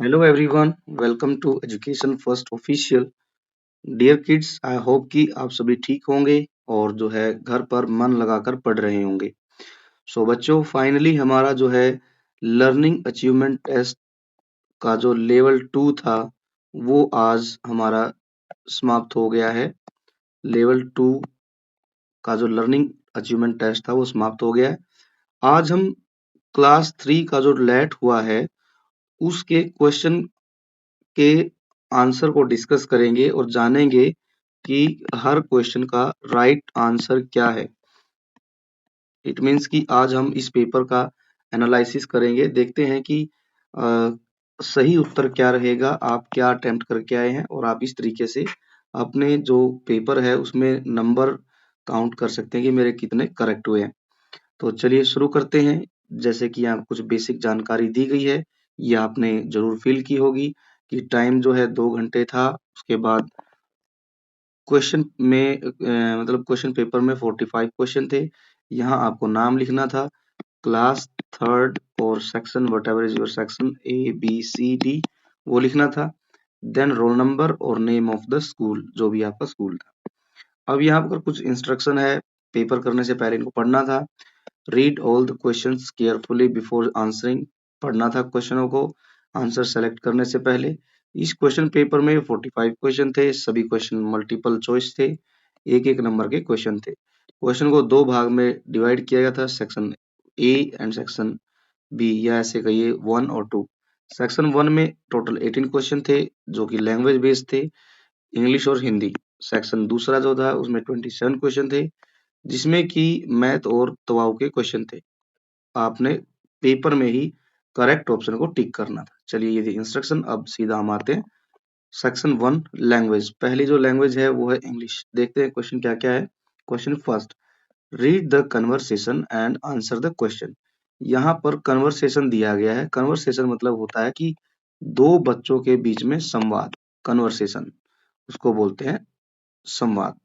Hello everyone, welcome to Education First official. Dear kids, I hope कि आप सभी ठीक होंगे और जो है घर पर मन लगाकर पढ़ रहे होंगे। सो बच्चों, फाइनली हमारा जो है लर्निंग अचीवमेंट टेस्ट का जो लेवल 2 था वो आज हमारा समाप्त हो गया है। लेवल 2 का जो लर्निंग अचीवमेंट टेस्ट था वो समाप्त हो गया है। आज हम क्लास 3 का जो लेट हुआ है उसके क्वेश्चन के आंसर को डिस्कस करेंगे और जानेंगे कि हर क्वेश्चन का राइट आंसर क्या है। इट मीन्स कि आज हम इस पेपर का एनालिसिस करेंगे, देखते हैं कि अ, सही उत्तर क्या रहेगा, आप क्या अटेम्प्ट करके आए हैं और आप इस तरीके से अपने जो पेपर है उसमें नंबर काउंट कर सकते हैं कि मेरे कितने करेक्ट हुए हैं। तो चलिए शुरू करते हैं। जैसे कि यहाँ कुछ बेसिक जानकारी दी गई है, ये आपने जरूर फिल की होगी कि टाइम जो है 2 घंटे था। उसके बाद क्वेश्चन में मतलब क्वेश्चन पेपर में 45 क्वेश्चन थे। यहाँ आपको नाम लिखना था, क्लास थर्ड और section what ever is your section A B C D वो लिखना था। देन रोल नंबर और नेम ऑफ द स्कूल, जो भी आपका स्कूल था। अब यहाँ पर कुछ इंस्ट्रक्शन है, पेपर करने से पहले इनको पढ़ना था। Read all the questions carefully before answering, पढ़ना था क्वेश्चनों को आंसर सेलेक्ट करने से पहले। इस क्वेश्चन पेपर में 45 क्वेश्चन थे, सभी क्वेश्चन मल्टीपल चॉइस थे, एक एक नंबर के क्वेश्चन थे। क्वेश्चन को दो भाग में डिवाइड किया गया था, section A and section B, या ऐसे कहिए 1 और 2। सेक्शन 1 में टोटल 18 क्वेश्चन थे जो कि लैंग्वेज बेस्ड थे, इंग्लिश और हिंदी। सेक्शन दूसरा जो था उसमें 27 क्वेश्चन थे जिसमें कि मैथ और तवाओ के क्वेश्चन थे। आपने पेपर में ही करेक्ट ऑप्शन को टिक करना था। चलिए ये थी इंस्ट्रक्शन। अब सीधा हम आते हैं सेक्शन 1 लैंग्वेज। पहली जो लैंग्वेज है वो है इंग्लिश। देखते हैं क्वेश्चन क्या क्या है। Question first, read the conversation and answer the question. यहाँ पर कन्वर्सेशन दिया गया है। कन्वर्सेशन मतलब होता है कि दो बच्चों के बीच में संवाद, कन्वर्सेशन उसको बोलते हैं संवाद।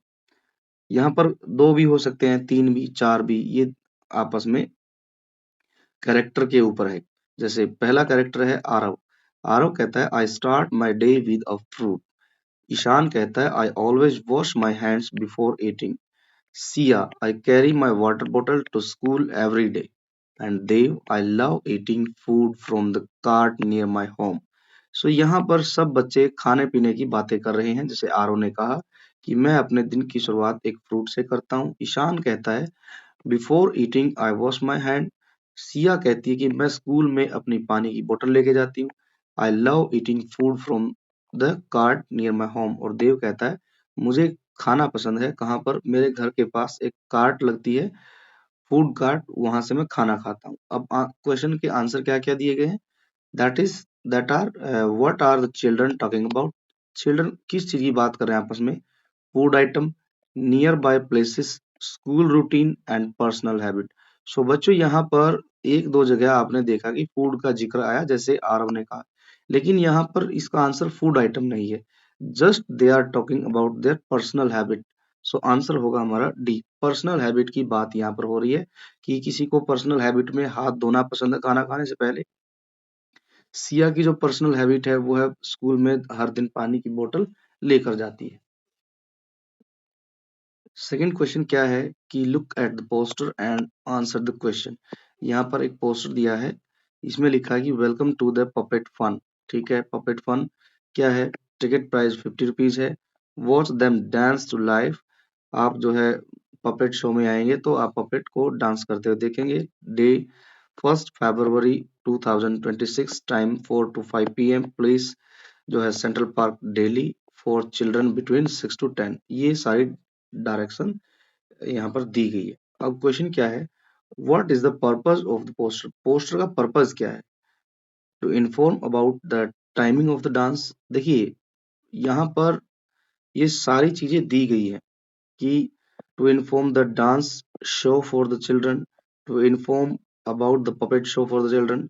यहाँ पर दो भी हो सकते हैं, तीन भी, चार भी, ये आपस में कैरेक्टर के ऊपर है। जैसे पहला कैरेक्टर है आरव। आरव कहता है I start my day with a fruit. Ishaan कहता है I always wash my hands before eating. Siya I carry my water bottle to school every day. And Dev I love eating food from the cart near my home. So यहाँ पर सब बच्चे खाने पीने की बातें कर रहे हैं। जैसे आरव ने कहा कि मैं अपने दिन की शुरुआत एक फ्रूट से करता हूँ। ईशान कहता है before eating I wash my hand. Siya कहती है कि मैं स्कूल में अपनी पानी की बोतल लेके जाती हूँ। आई love eating food from the cart near my home. और देव कहता है मुझे खाना पसंद है, कहाँ पर, मेरे घर के पास एक कार्ट लगती है, फूड कार्ट, वहां से मैं खाना खाता हूँ। अब क्वेश्चन के आंसर क्या क्या दिए गए हैं, that is that are what are the children talking about. Children किस चीज की बात कर रहे हैं आपस में, food item, near by places, school routine and personal habit. So बच्चों यहाँ पर एक दो जगह आपने देखा कि फूड का जिक्र आया, जैसे आरव ने कहा, लेकिन यहाँ पर इसका आंसर फूड आइटम नहीं है, just they are talking about their personal habit. So answer होगा हमारा डी, पर्सनल हैबिट की बात यहाँ पर हो रही है कि किसी को पर्सनल हैबिट में हाथ धोना पसंद है खाना खाने से पहले। सिया की जो पर्सनल हैबिट है वो है स्कूल में हर दिन पानी की बोतल लेकर जाती है। सेकंड क्वेश्चन क्या है कि look at the poster and answer the question. यहाँ पर एक पोस्टर दिया है, इसमें लिखा है कि welcome to the puppet fun. ठीक है, पपेट फन क्या है, टिकट प्राइस 50 रुपीज है। Watch them dance to life. आप जो है पपेट शो में आएंगे तो आप पपेट को डांस करते हुए देखेंगे। Day 1 February 2026, time 4 to 5 PM, place जो है central park Delhi, for children between 6 to 10। ये सारी डायरेक्शन यहाँ पर दी गई है। अब क्वेश्चन क्या है, what is the purpose of the poster. Poster का पर्पस क्या है, to inform about the timing of the dance. देखिए यहाँ पर ये सारी चीजें दी गई है कि to inform the dance show for the children, to inform about the puppet show for the children,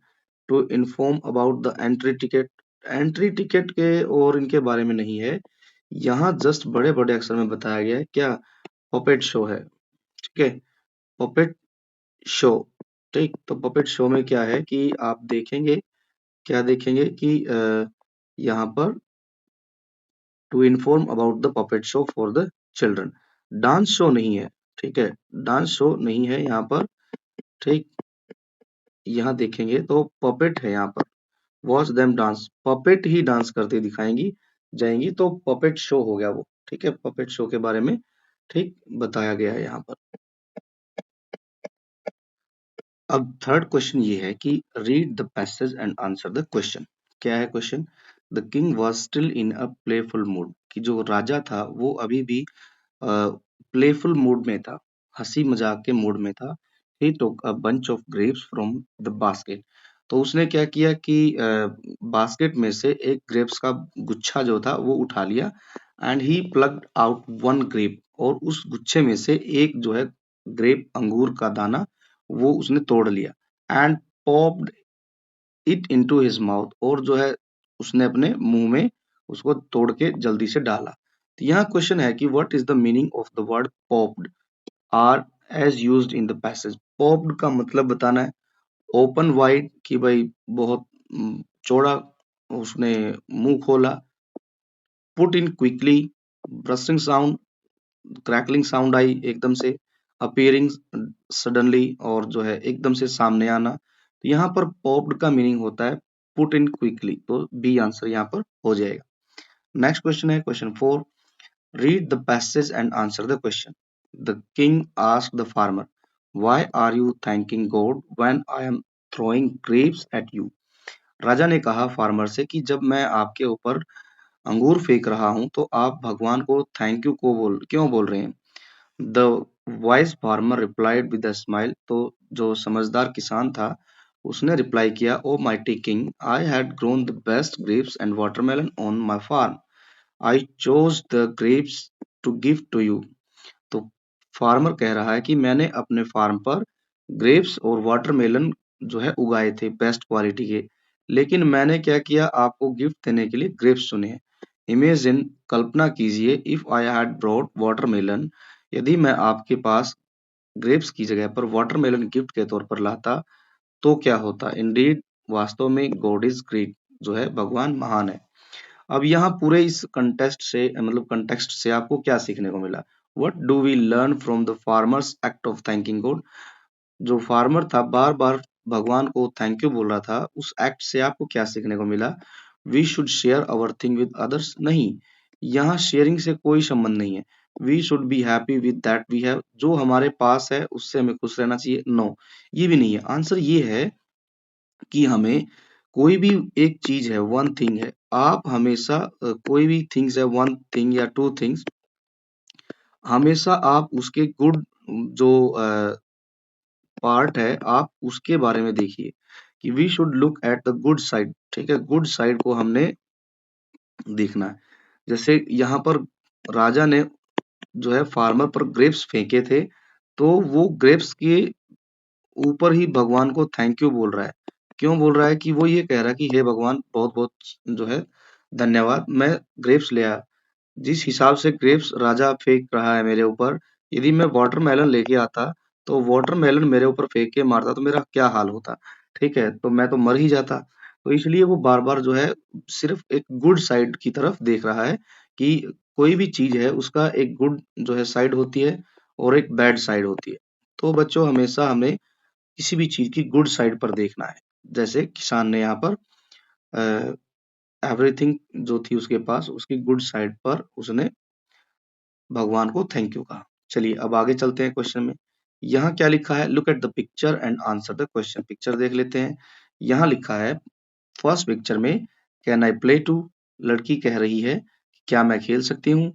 to inform about the entry ticket. Entry ticket के और इनके बारे में नहीं है, यहाँ जस्ट बड़े बड़े अक्षर में बताया गया है क्या, पपेट शो है। ठीक है, पपेट शो। ठीक, तो पपेट शो में क्या है कि आप देखेंगे क्या देखेंगे कि यहाँ पर to inform about the puppet show for the children. Dance show नहीं है, ठीक है, डांस शो नहीं है यहाँ पर, ठीक। यहाँ देखेंगे तो पपेट है यहाँ पर, वॉच देम डांस, पपेट ही डांस करते दिखाएंगी जाएंगी, तो पपेट शो हो गया वो, ठीक है, पपेट शो के बारे में ठीक बताया गया है यहाँ पर। अब थर्ड क्वेश्चन ये है कि read the passage and answer the question. क्या है question? The king was still in a playful mood, कि जो राजा था वो अभी भी प्लेफुल मूड में था, हंसी मजाक के मूड में था। He took a bunch of grapes from the basket, तो उसने क्या किया कि बास्केट में से एक ग्रेप्स का गुच्छा जो था वो उठा लिया, and he plugged out one grape, और उस गुच्छे में से एक जो है ग्रेप, अंगूर का दाना, वो उसने तोड़ लिया, and popped it into his mouth, और जो है उसने अपने मुंह में उसको तोड़ के जल्दी से डाला। तो यहाँ क्वेश्चन है कि what is the meaning of the word popped are as used in the passage. Popped का मतलब बताना है, ओपन वाइड कि भाई बहुत चौड़ा उसने मुंह खोला, put in quickly, bursting sound, crackling sound आई एकदम से, अपीयरिंग सडनली, और जो है एकदम से सामने आना। तो यहाँ पर पॉप्ड का मीनिंग होता है पुट इन क्विकली, तो बी आंसर यहाँ पर हो जाएगा। नेक्स्ट क्वेश्चन है question 4, read the passage and answer the question. The king asked the farmer, why are you thanking God when I am throwing grapes at you. राजा ने कहा farmer से कि जब मैं आपके ऊपर अंगूर फेंक रहा हूं तो आप भगवान को थैंक यू को क्यों बोल रहे हैं। The wise farmer replied with a smile, तो जो समझदार किसान था उसने रिप्लाई किया, O mighty king, I had grown the best grapes and watermelon on my farm, I chose the grapes to give to you. तो फार्मर कह रहा है कि मैंने अपने फार्म पर ग्रेप्स और वाटरमेलन जो है उगाए थे बेस्ट क्वालिटी के, लेकिन मैंने क्या किया, आपको गिफ्ट देने के लिए ग्रेप्स चुने हैं। इमेजिन, कल्पना कीजिए, if I had brought watermelon, यदि मैं आपके पास ग्रेप्स की जगह पर वाटरमेलन गिफ्ट के तौर पर लाता तो क्या होता। इंडीड, वास्तव में, गॉड इज ग्रेट, जो है भगवान महान है। अब यहाँ पूरे इस कंटेस्ट से मतलब कंटेक्स्ट से आपको क्या सीखने को मिला? What do we learn from the farmers act of thanking God. जो फार्मर था बार बार भगवान को थैंक यू बोल रहा था, उस एक्ट से आपको क्या सीखने को मिला? We should share our thing with others, नहीं, यहाँ शेयरिंग से कोई संबंध नहीं है। We should be happy with that we have, जो हमारे पास है उससे हमें खुश रहना चाहिए, नो, ये भी नहीं है। आंसर ये है कि हमें कोई भी एक चीज है, वन थिंग है, आप हमेशा कोई भी थिंग्स है, वन थिंग या टू थिंग्स, हमेशा आप उसके गुड जो पार्ट है आप उसके बारे में देखिए, कि we should look at the good side, ठीक है, गुड साइड को हमने देखना है। जैसे यहाँ पर राजा ने जो है फार्मर पर ग्रेप्स फेंके थे, तो वो ग्रेप्स के ऊपर ही भगवान को थैंक यू बोल रहा है। क्यों बोल रहा है? कि वो ये कह रहा है कि हे भगवान, बहुत बहुत जो है धन्यवाद, मैं ग्रेप्स ले आया। जिस हिसाब से ग्रेप्स राजा फेंक रहा है मेरे ऊपर, यदि मैं वाटरमेलन लेके आता तो वाटरमेलन मेरे ऊपर फेंक के मारता तो मेरा क्या हाल होता, ठीक है, तो मैं तो मर ही जाता। तो इसलिए वो बार बार जो है सिर्फ एक गुड साइड की तरफ देख रहा है, कि कोई भी चीज है उसका एक गुड जो है साइड होती है और एक बैड साइड होती है। तो बच्चों हमेशा हमें किसी भी चीज की गुड साइड पर देखना है। जैसे किसान ने यहाँ पर एवरीथिंग जो थी उसके पास, उसकी गुड साइड पर उसने भगवान को थैंक यू कहा। चलिए अब आगे चलते हैं क्वेश्चन में। यहाँ क्या लिखा है? Look at the picture and answer the question. Picture देख लेते हैं। यहाँ लिखा है फर्स्ट पिक्चर में, कैन आई प्ले टू, लड़की कह रही है क्या मैं खेल सकती हूँ।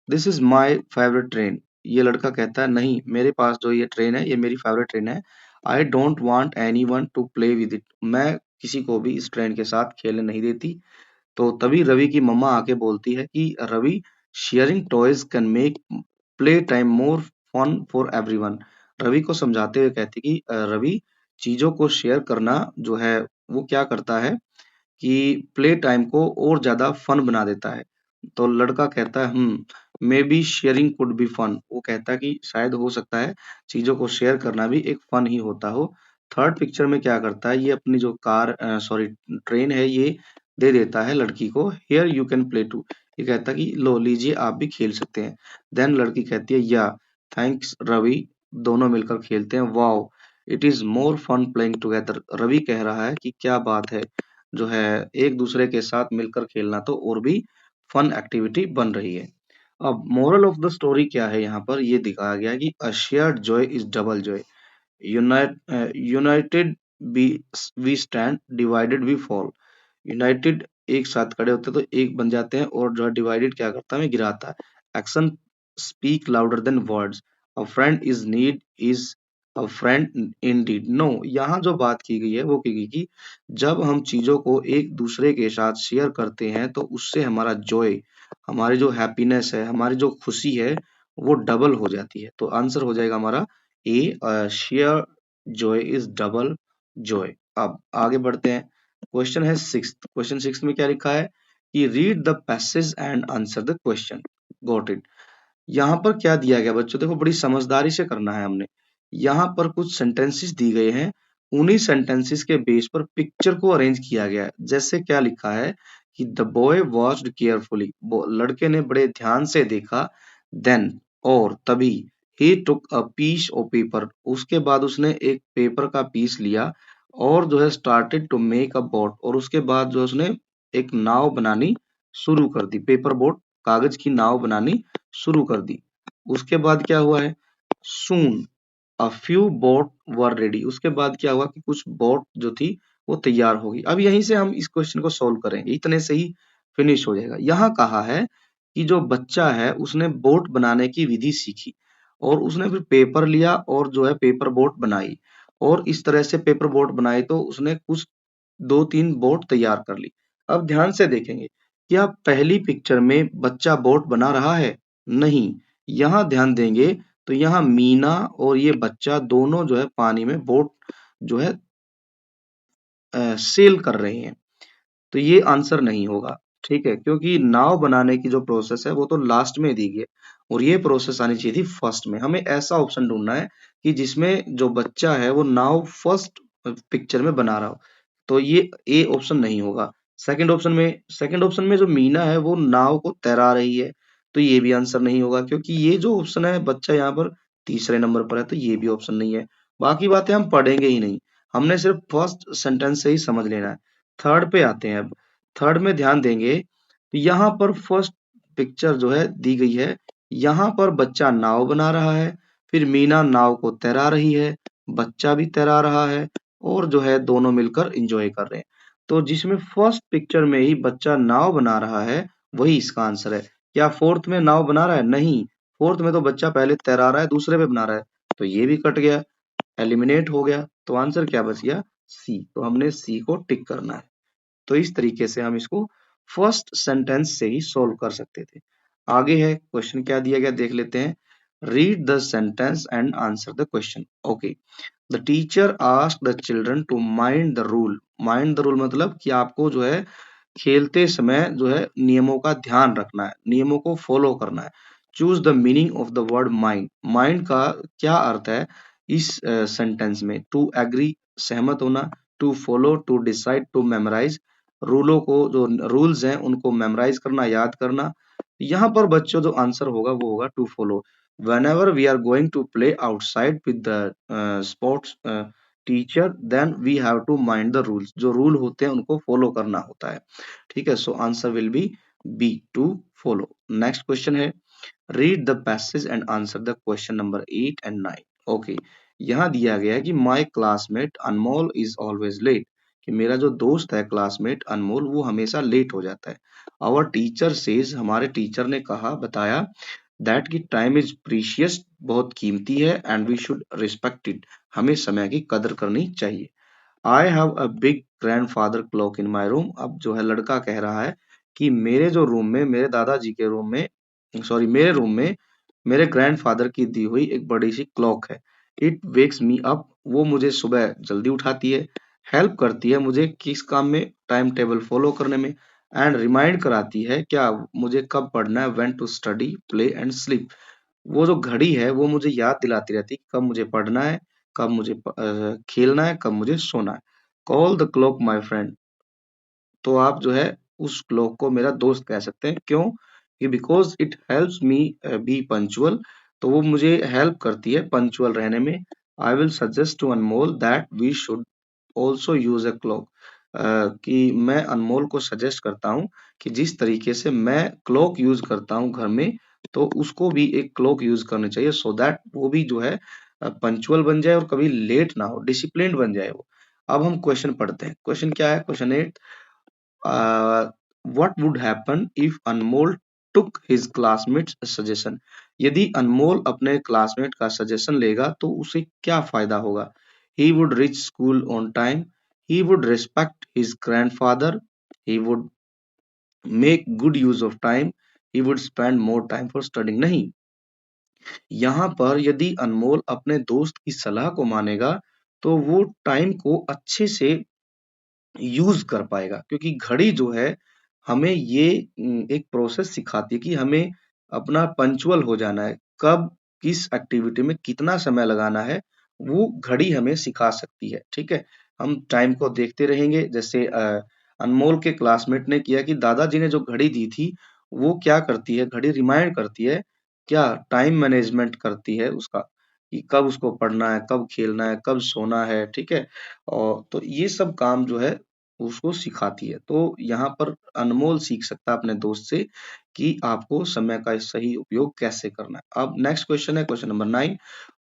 This is my favourite train, ये लड़का कहता है नहीं, मेरे पास जो ये ट्रेन है ये मेरी फेवरेट ट्रेन है। I don't want any one two play with it, मैं किसी को भी इस ट्रेन के साथ खेलने नहीं देती। तो तभी रवि की मम्मा आके बोलती है कि Ravi, sharing toys can make play time more fun for everyone. Ravi को समझाते हुए कहती कि रवि, चीजों को शेयर करना जो है वो क्या करता है कि प्ले टाइम को और ज्यादा फन बना देता है। तो लड़का कहता है maybe sharing could be fun, वो कहता है कि शायद हो सकता है चीजों को शेयर करना भी एक फन ही होता हो। थर्ड पिक्चर में क्या करता है, ये अपनी जो कार सॉरी ट्रेन है ये दे देता है लड़की को, here you can play too. ये कहता है कि लो लीजिए आप भी खेल सकते हैं। देन लड़की कहती है या थैंक्स रवि, दोनों मिलकर खेलते हैं। Wow it is more fun playing together. Ravi कह रहा है कि क्या बात है, जो है एक दूसरे के साथ मिलकर खेलना तो और भी फन एक्टिविटी बन रही है। अब मोरल ऑफ द स्टोरी क्या है, यहाँ पर ये दिखाया गया है कि a shared joy is double joy. United we stand, divided we fall. United एक साथ खड़े होते हैं तो एक बन जाते हैं, और जो है डिवाइडेड क्या करता है, हमें गिराता है। Action speak louder than words. A friend is need is a friend indeed. No, यहाँ जो बात की गई है वो की गई कि जब हम चीजों को एक दूसरे के साथ शेयर करते हैं तो उससे हमारा जॉय, हमारी जो हैप्पीनेस है, हमारी जो खुशी है वो डबल हो जाती है। तो आंसर हो जाएगा हमारा A, share joy is double joy. अब आगे बढ़ते हैं। क्वेश्चन है सिक्स। क्वेश्चन सिक्स में क्या लिखा है कि read the passage and answer the question. Got it. यहाँ पर क्या दिया गया बच्चों, देखो बड़ी समझदारी से करना है हमने। यहाँ पर कुछ सेंटेंसेस दी गए हैं, उन्हीं सेंटेंसेस के बेस पर पिक्चर को अरेंज किया गया है। जैसे क्या लिखा है कि द बॉय वॉच्ड केयरफुली, लड़के ने बड़े ध्यान से देखा। देन, और तभी, ही took a piece of paper, उसके बाद उसने एक पेपर का पीस लिया, और जो है started to make a boat, और उसके बाद जो उसने एक नाव बनानी शुरू कर दी। पेपर बोट, कागज की नाव बनानी शुरू कर दी। उसके बाद क्या हुआ है, soon a few boat were ready, उसके बाद क्या हुआ कि कुछ बोट जो थी वो तैयार होगी। अब यहीं से हम इस क्वेश्चन को सॉल्व करेंगे, इतने से ही फिनिश हो जाएगा। यहाँ कहा है कि जो बच्चा है उसने बोट बनाने की विधि सीखी, और उसने फिर पेपर लिया और जो है पेपर बोट बनाई, और इस तरह से पेपर बोट बनाई तो उसने कुछ दो तीन बोट तैयार कर ली। अब ध्यान से देखेंगे, क्या पहली पिक्चर में बच्चा बोट बना रहा है? नहीं। यहाँ ध्यान देंगे तो यहाँ मीना और ये बच्चा दोनों जो है पानी में बोट जो है सेल कर रहे हैं। तो ये आंसर नहीं होगा, ठीक है, क्योंकि नाव बनाने की जो प्रोसेस है वो तो लास्ट में दी गई है, और ये प्रोसेस आनी चाहिए थी फर्स्ट में। हमें ऐसा ऑप्शन ढूंढना है कि जिसमें जो बच्चा है वो नाव फर्स्ट पिक्चर में बना रहा हो। तो ये ए ऑप्शन नहीं होगा। सेकंड ऑप्शन में जो मीना है वो नाव को तैरा रही है, तो ये भी आंसर नहीं होगा, क्योंकि ये जो ऑप्शन है बच्चा यहाँ पर तीसरे नंबर पर है, तो ये भी ऑप्शन नहीं है। बाकी बातें हम पढ़ेंगे ही नहीं, हमने सिर्फ फर्स्ट सेंटेंस से ही समझ लेना है। थर्ड पे आते हैं अब। थर्ड में ध्यान देंगे तो यहाँ पर फर्स्ट पिक्चर जो है दी गई है, यहाँ पर बच्चा नाव बना रहा है, फिर मीना नाव को तैरा रही है, बच्चा भी तैरा रहा है, और जो है दोनों मिलकर एंजॉय कर रहे हैं। तो जिसमें फर्स्ट पिक्चर में ही बच्चा नाव बना रहा है वही इसका आंसर है। क्या फोर्थ में नाव बना रहा है? नहीं, फोर्थ में तो बच्चा पहले तैरा रहा है, दूसरे पे बना रहा है, तो ये भी कट गया, एलिमिनेट हो गया। तो आंसर क्या बच गया? सी। तो हमने सी को टिक करना है। तो इस तरीके से हम इसको फर्स्ट सेंटेंस से ही सोल्व कर सकते थे। आगे है क्वेश्चन क्या दिया गया देख लेते हैं। Read the sentence and answer the question. Okay, the teacher asked the children to mind the rule. Mind the rule मतलब कि आपको जो है खेलते समय जो है नियमों का ध्यान रखना है, नियमों को फॉलो करना है। Choose the meaning of the word mind. Mind का क्या अर्थ है इस सेंटेंस में? टू एग्री, सहमत होना, to follow, to decide, to memorise. रूलों को, जो रूल्स हैं उनको मेमोराइज करना, याद करना। यहाँ पर बच्चों जो आंसर होगा वो होगा to follow. whenever we are going to play outside with the sports teacher, then we have to mind the rules। जो रूल होते हैं उनको फॉलो करना होता है, ठीक है। So answer will be B, to follow. Next question है, read the passage and answer the question number 8 and 9। Okay, यहाँ दिया गया है कि my classmate Anmol is always late, कि मेरा जो दोस्त है क्लासमेट अनमोल वो हमेशा लेट हो जाता है। आवर टीचर सेज, हमारे टीचर ने कहा, बताया, दैट की टाइम इज प्रीशियस, बहुत कीमती है, and we should respect it, हमें समय की कदर करनी चाहिए। I have a big grandfather clock in my room. अब जो है लड़का कह रहा है कि मेरे जो रूम में, मेरे दादाजी के रूम में, सॉरी मेरे रूम में मेरे ग्रैंडफादर की दी हुई एक बड़ी सी क्लॉक है। इट वेक्स मी अप, वो मुझे सुबह जल्दी उठाती है, हेल्प करती है मुझे किस काम में, टाइम टेबल फॉलो करने में, एंड रिमाइंड कराती है क्या, मुझे कब पढ़ना है, when to study, play and sleep. वो जो घड़ी है वो मुझे याद दिलाती रहती है कि कब मुझे पढ़ना है, कब मुझे खेलना है, कब मुझे सोना है। Call the clock my friend, तो आप जो है उस क्लॉक को मेरा दोस्त कह सकते हैं। क्यों? कि because it helps me be punctual, तो वो मुझे हेल्प करती है पंचुअल रहने में। I will suggest to Anmol that we should also use a clock, कि मैं अनमोल को सजेस्ट करता हूँ कि जिस तरीके से मैं क्लॉक यूज करता हूँ घर में, तो उसको भी एक क्लॉक यूज करनी चाहिए, सो दैट वो भी जो है पंचुअल बन जाए और कभी लेट ना हो, डिसिप्लिन बन जाए वो। अब हम क्वेश्चन पढ़ते हैं। क्वेश्चन क्या है? Question 8, what would happen if Anmol took his classmates suggestion? यदि अनमोल अपने क्लासमेट का सजेशन लेगा तो उसे क्या फायदा होगा? He would reach school on time. He would respect his grandfather. He would make good use of time. He would spend more time for studying. नहीं, यहाँ पर यदि अनमोल अपने दोस्त की सलाह को मानेगा तो वो टाइम को अच्छे से यूज कर पाएगा, क्योंकि घड़ी जो है हमें ये एक प्रोसेस सिखाती है कि हमें अपना पंचुअल हो जाना है, कब किस एक्टिविटी में कितना समय लगाना है, वो घड़ी हमें सिखा सकती है। ठीक है, हम टाइम को देखते रहेंगे। जैसे अनमोल के क्लासमेट ने किया कि दादाजी ने जो घड़ी दी थी वो क्या करती है, घड़ी रिमाइंड करती है, क्या टाइम मैनेजमेंट करती है उसका, कि कब उसको पढ़ना है, कब खेलना है, कब सोना है। ठीक है, और तो ये सब काम जो है उसको सिखाती है। तो यहाँ पर अनमोल सीख सकता है अपने दोस्त से कि आपको समय का सही उपयोग कैसे करना है। अब नेक्स्ट क्वेश्चन है question number 9,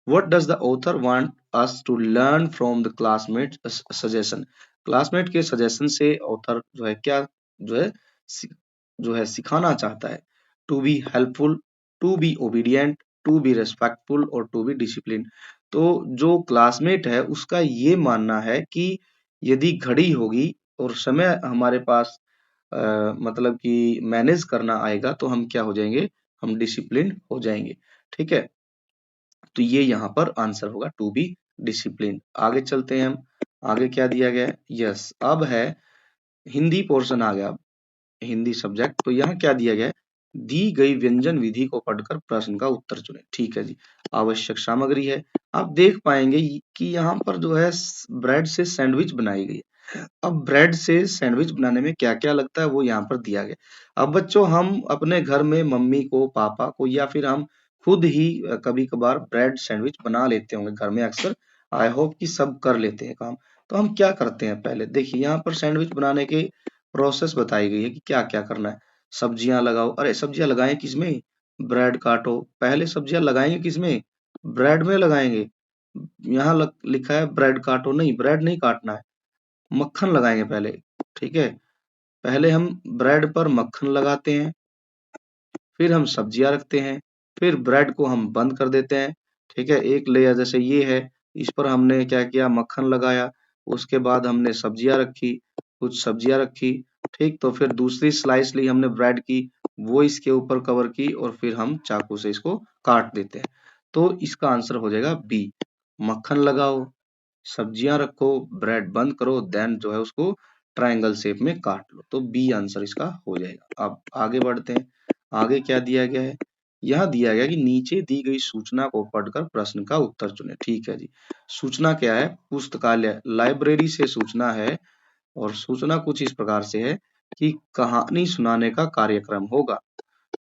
what does the author want us to learn from the classmate suggestion? Classmate के सजेशन से ऑथर जो है क्या जो है सि- जो है सिखाना चाहता है? To be helpful, to be obedient, to be respectful और टू बी डिसिप्लिन। तो जो क्लासमेट है उसका ये मानना है कि यदि घड़ी होगी और समय हमारे पास अ, मतलब कि मैनेज करना आएगा तो हम क्या हो जाएंगे, हम डिसिप्लिन हो जाएंगे। ठीक है, तो ये यहाँ पर आंसर होगा टू बी डिसिप्लिन। आगे चलते हैं हम। आगे क्या दिया गया है? यस, अब है हिंदी पोर्शन आ गया, हिंदी सब्जेक्ट। तो यहाँ क्या दिया गया है? दी गई व्यंजन विधि को पढ़कर प्रश्न का उत्तर चुनें। ठीक है जी, आवश्यक सामग्री है। आप देख पाएंगे कि यहाँ पर जो है ब्रेड से सैंडविच बनाई गई है। अब ब्रेड से सैंडविच बनाने में क्या क्या लगता है वो यहाँ पर दिया गया। अब बच्चों, हम अपने घर में मम्मी को, पापा को, या फिर हम खुद ही कभी कभार ब्रेड सैंडविच बना लेते होंगे घर में अक्सर। आई होप कि सब कर लेते हैं काम। तो हम क्या करते हैं, पहले देखिए यहाँ पर सैंडविच बनाने के प्रोसेस बताई गई है कि क्या क्या करना है। सब्जियां लगाओ, अरे सब्जियां लगाएं किसमें? ब्रेड काटो। पहले सब्जियां लगाएंगे किसमें? ब्रेड में लगाएंगे। यहाँ लिखा है ब्रेड काटो, नहीं, ब्रेड नहीं काटना है, मक्खन लगाएंगे पहले। ठीक है, पहले हम ब्रेड पर मक्खन लगाते हैं, फिर हम सब्जियां रखते हैं, फिर ब्रेड को हम बंद कर देते हैं। ठीक है, एक लेयर जैसे ये है, इस पर हमने क्या किया, मक्खन लगाया। उसके बाद हमने सब्जियां रखी, कुछ सब्जियां रखी। ठीक, तो फिर दूसरी स्लाइस ली हमने ब्रेड की, वो इसके ऊपर कवर की, और फिर हम चाकू से इसको काट देते हैं। तो इसका आंसर हो जाएगा बी। मक्खन लगाओ, सब्जियां रखो, ब्रेड बंद करो, देन जो है उसको ट्रायंगल शेप में काट लो। तो बी आंसर इसका हो जाएगा। अब आगे बढ़ते हैं। आगे क्या दिया गया है? यह दिया गया कि नीचे दी गई सूचना को पढ़कर प्रश्न का उत्तर चुने। ठीक है जी, सूचना क्या है? पुस्तकालय, लाइब्रेरी से सूचना है। और सूचना कुछ इस प्रकार से है कि कहानी सुनाने का कार्यक्रम होगा।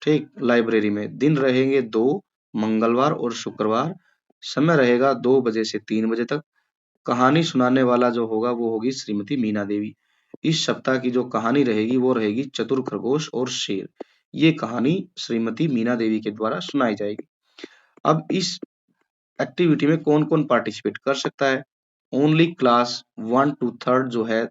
ठीक, लाइब्रेरी में दिन रहेंगे 2, मंगलवार और शुक्रवार। समय रहेगा 2 बजे से 3 बजे तक। कहानी सुनाने वाला जो होगा वो होगी श्रीमती मीना देवी। इस सप्ताह की जो कहानी रहेगी वो रहेगी चतुर खरगोश और शेर। ये कहानी श्रीमती मीना देवी के द्वारा सुनाई जाएगी। अब इस एक्टिविटी में कौन कौन पार्टिसिपेट कर सकता है? ओनली क्लास 1 to 3 जो है,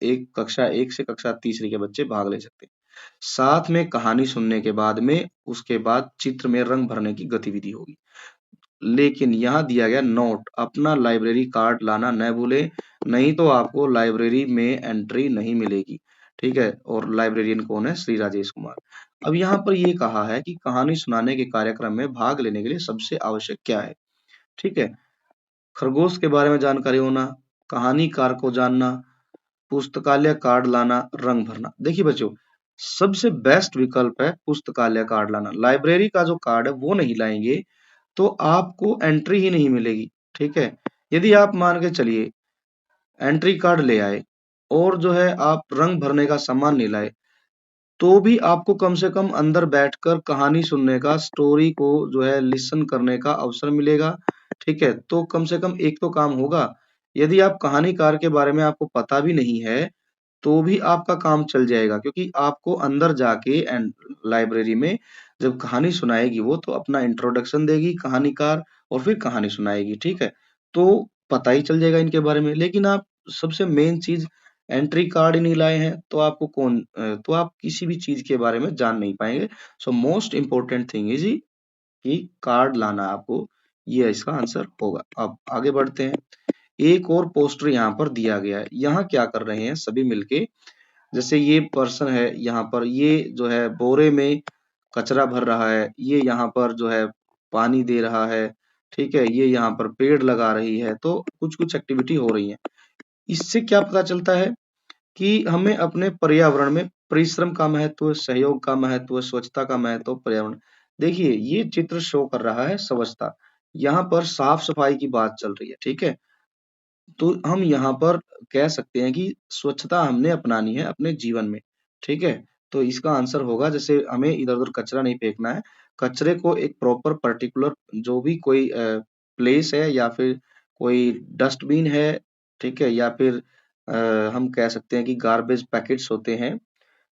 एक कक्षा 1 से कक्षा तीसरी के बच्चे भाग ले सकते हैं। साथ में कहानी सुनने के बाद में उसके बाद चित्र में रंग भरने की गतिविधि होगी। लेकिन यहाँ दिया गया नोट, अपना लाइब्रेरी कार्ड लाना न भूलें, नहीं तो आपको लाइब्रेरी में एंट्री नहीं मिलेगी। ठीक है, और लाइब्रेरियन कौन है? श्री राजेश कुमार। अब यहाँ पर ये कहा है कि कहानी सुनाने के कार्यक्रम में भाग लेने के लिए सबसे आवश्यक क्या है? ठीक है, खरगोश के बारे में जानकारी होना, कहानीकार को जानना, पुस्तकालय कार्ड लाना, रंग भरना। देखिए बच्चों, सबसे बेस्ट विकल्प है पुस्तकालय कार्ड लाना। लाइब्रेरी का जो कार्ड है वो नहीं लाएंगे तो आपको एंट्री ही नहीं मिलेगी। ठीक है, यदि आप मान के चलिए एंट्री कार्ड ले आए और जो है आप रंग भरने का सामान नहीं लाए, तो भी आपको कम से कम अंदर बैठकर कहानी सुनने का, स्टोरी को जो है लिसन करने का अवसर मिलेगा। ठीक है, तो कम से कम एक तो काम होगा। यदि आप कहानीकार के बारे में आपको पता भी नहीं है, तो भी आपका काम चल जाएगा, क्योंकि आपको अंदर जाके एंड लाइब्रेरी में जब कहानी सुनाएगी वो, तो अपना इंट्रोडक्शन देगी कहानीकार और फिर कहानी सुनाएगी। ठीक है, तो पता ही चल जाएगा इनके बारे में। लेकिन आप सबसे मेन चीज एंट्री कार्ड ही नहीं लाए हैं, तो आपको तो आप किसी भी चीज के बारे में जान नहीं पाएंगे। So most important thing is कि कार्ड लाना आपको, ये इसका आंसर होगा। अब आगे बढ़ते हैं। एक और पोस्टर यहाँ पर दिया गया है। यहाँ क्या कर रहे हैं सभी मिलके, जैसे ये पर्सन है यहाँ पर, ये जो है बोरे में कचरा भर रहा है, ये यहाँ पर जो है पानी दे रहा है। ठीक है, ये यहाँ पर पेड़ लगा रही है। तो कुछ कुछ एक्टिविटी हो रही है। इससे क्या पता चलता है कि हमें अपने पर्यावरण में परिश्रम का महत्व, सहयोग का महत्व, स्वच्छता का महत्व, पर्यावरण। देखिए ये चित्र शो कर रहा है स्वच्छता। यहाँ पर साफ सफाई की बात चल रही है। ठीक है, तो हम यहाँ पर कह सकते हैं कि स्वच्छता हमने अपनानी है अपने जीवन में। ठीक है, तो इसका आंसर होगा, जैसे हमें इधर उधर कचरा नहीं फेंकना है। कचरे को एक प्रॉपर पर्टिकुलर जो भी कोई प्लेस है, या फिर कोई डस्टबिन है, ठीक है, या फिर हम कह सकते हैं कि गार्बेज पैकेट्स होते हैं,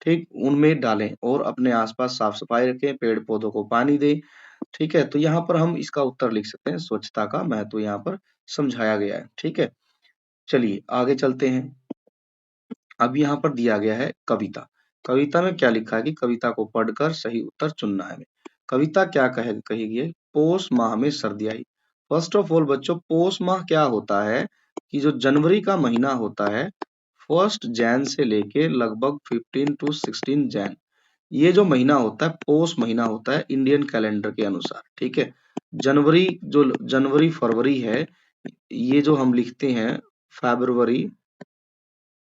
ठीक, उनमें डालें और अपने आसपास साफ सफाई रखें, पेड़ पौधों को पानी दें। ठीक है, तो यहाँ पर हम इसका उत्तर लिख सकते हैं, स्वच्छता का महत्व यहाँ पर समझाया गया है। ठीक है, चलिए आगे चलते हैं। अब यहाँ पर दिया गया है कविता। कविता में क्या लिखा है कि कविता को पढ़कर सही उत्तर चुनना है। कविता क्या कहेगी है, पोष माह में सर्दी आई। फर्स्ट ऑफ ऑल बच्चों, पोष माह क्या होता है कि जो जनवरी का महीना होता है, 1 जैन से लेके लगभग 15 to 16 जैन, ये जो महीना होता है पोष महीना होता है इंडियन कैलेंडर के अनुसार। ठीक है, जनवरी जो जनवरी फरवरी है, ये जो हम लिखते हैं फरवरी,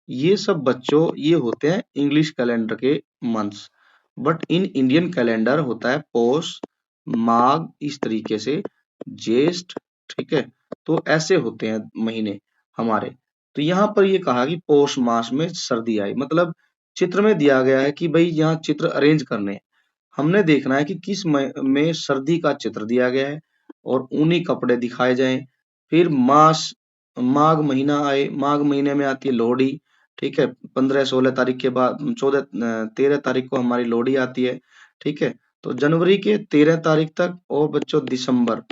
ये सब बच्चों ये होते हैं इंग्लिश कैलेंडर के months. But in Indian calendar होता है पौष, माघ, इस तरीके से, ज्येष्ठ। ठीक है, तो ऐसे होते हैं महीने हमारे। तो यहाँ पर ये कहा कि पौष मास में सर्दी आई, मतलब चित्र में दिया गया है कि भाई यहाँ चित्र अरेंज करने हैं। हमने देखना है कि किस में सर्दी का चित्र दिया गया है और ऊनी कपड़े दिखाए जाएं। फिर मास, माघ महीना आए, माघ महीने में आती है लोहड़ी। ठीक है, 15-16 तारीख के बाद 13 तारीख को हमारी लोहड़ी आती है। ठीक है, तो जनवरी के 13 तारीख तक, और बच्चों दिसंबर,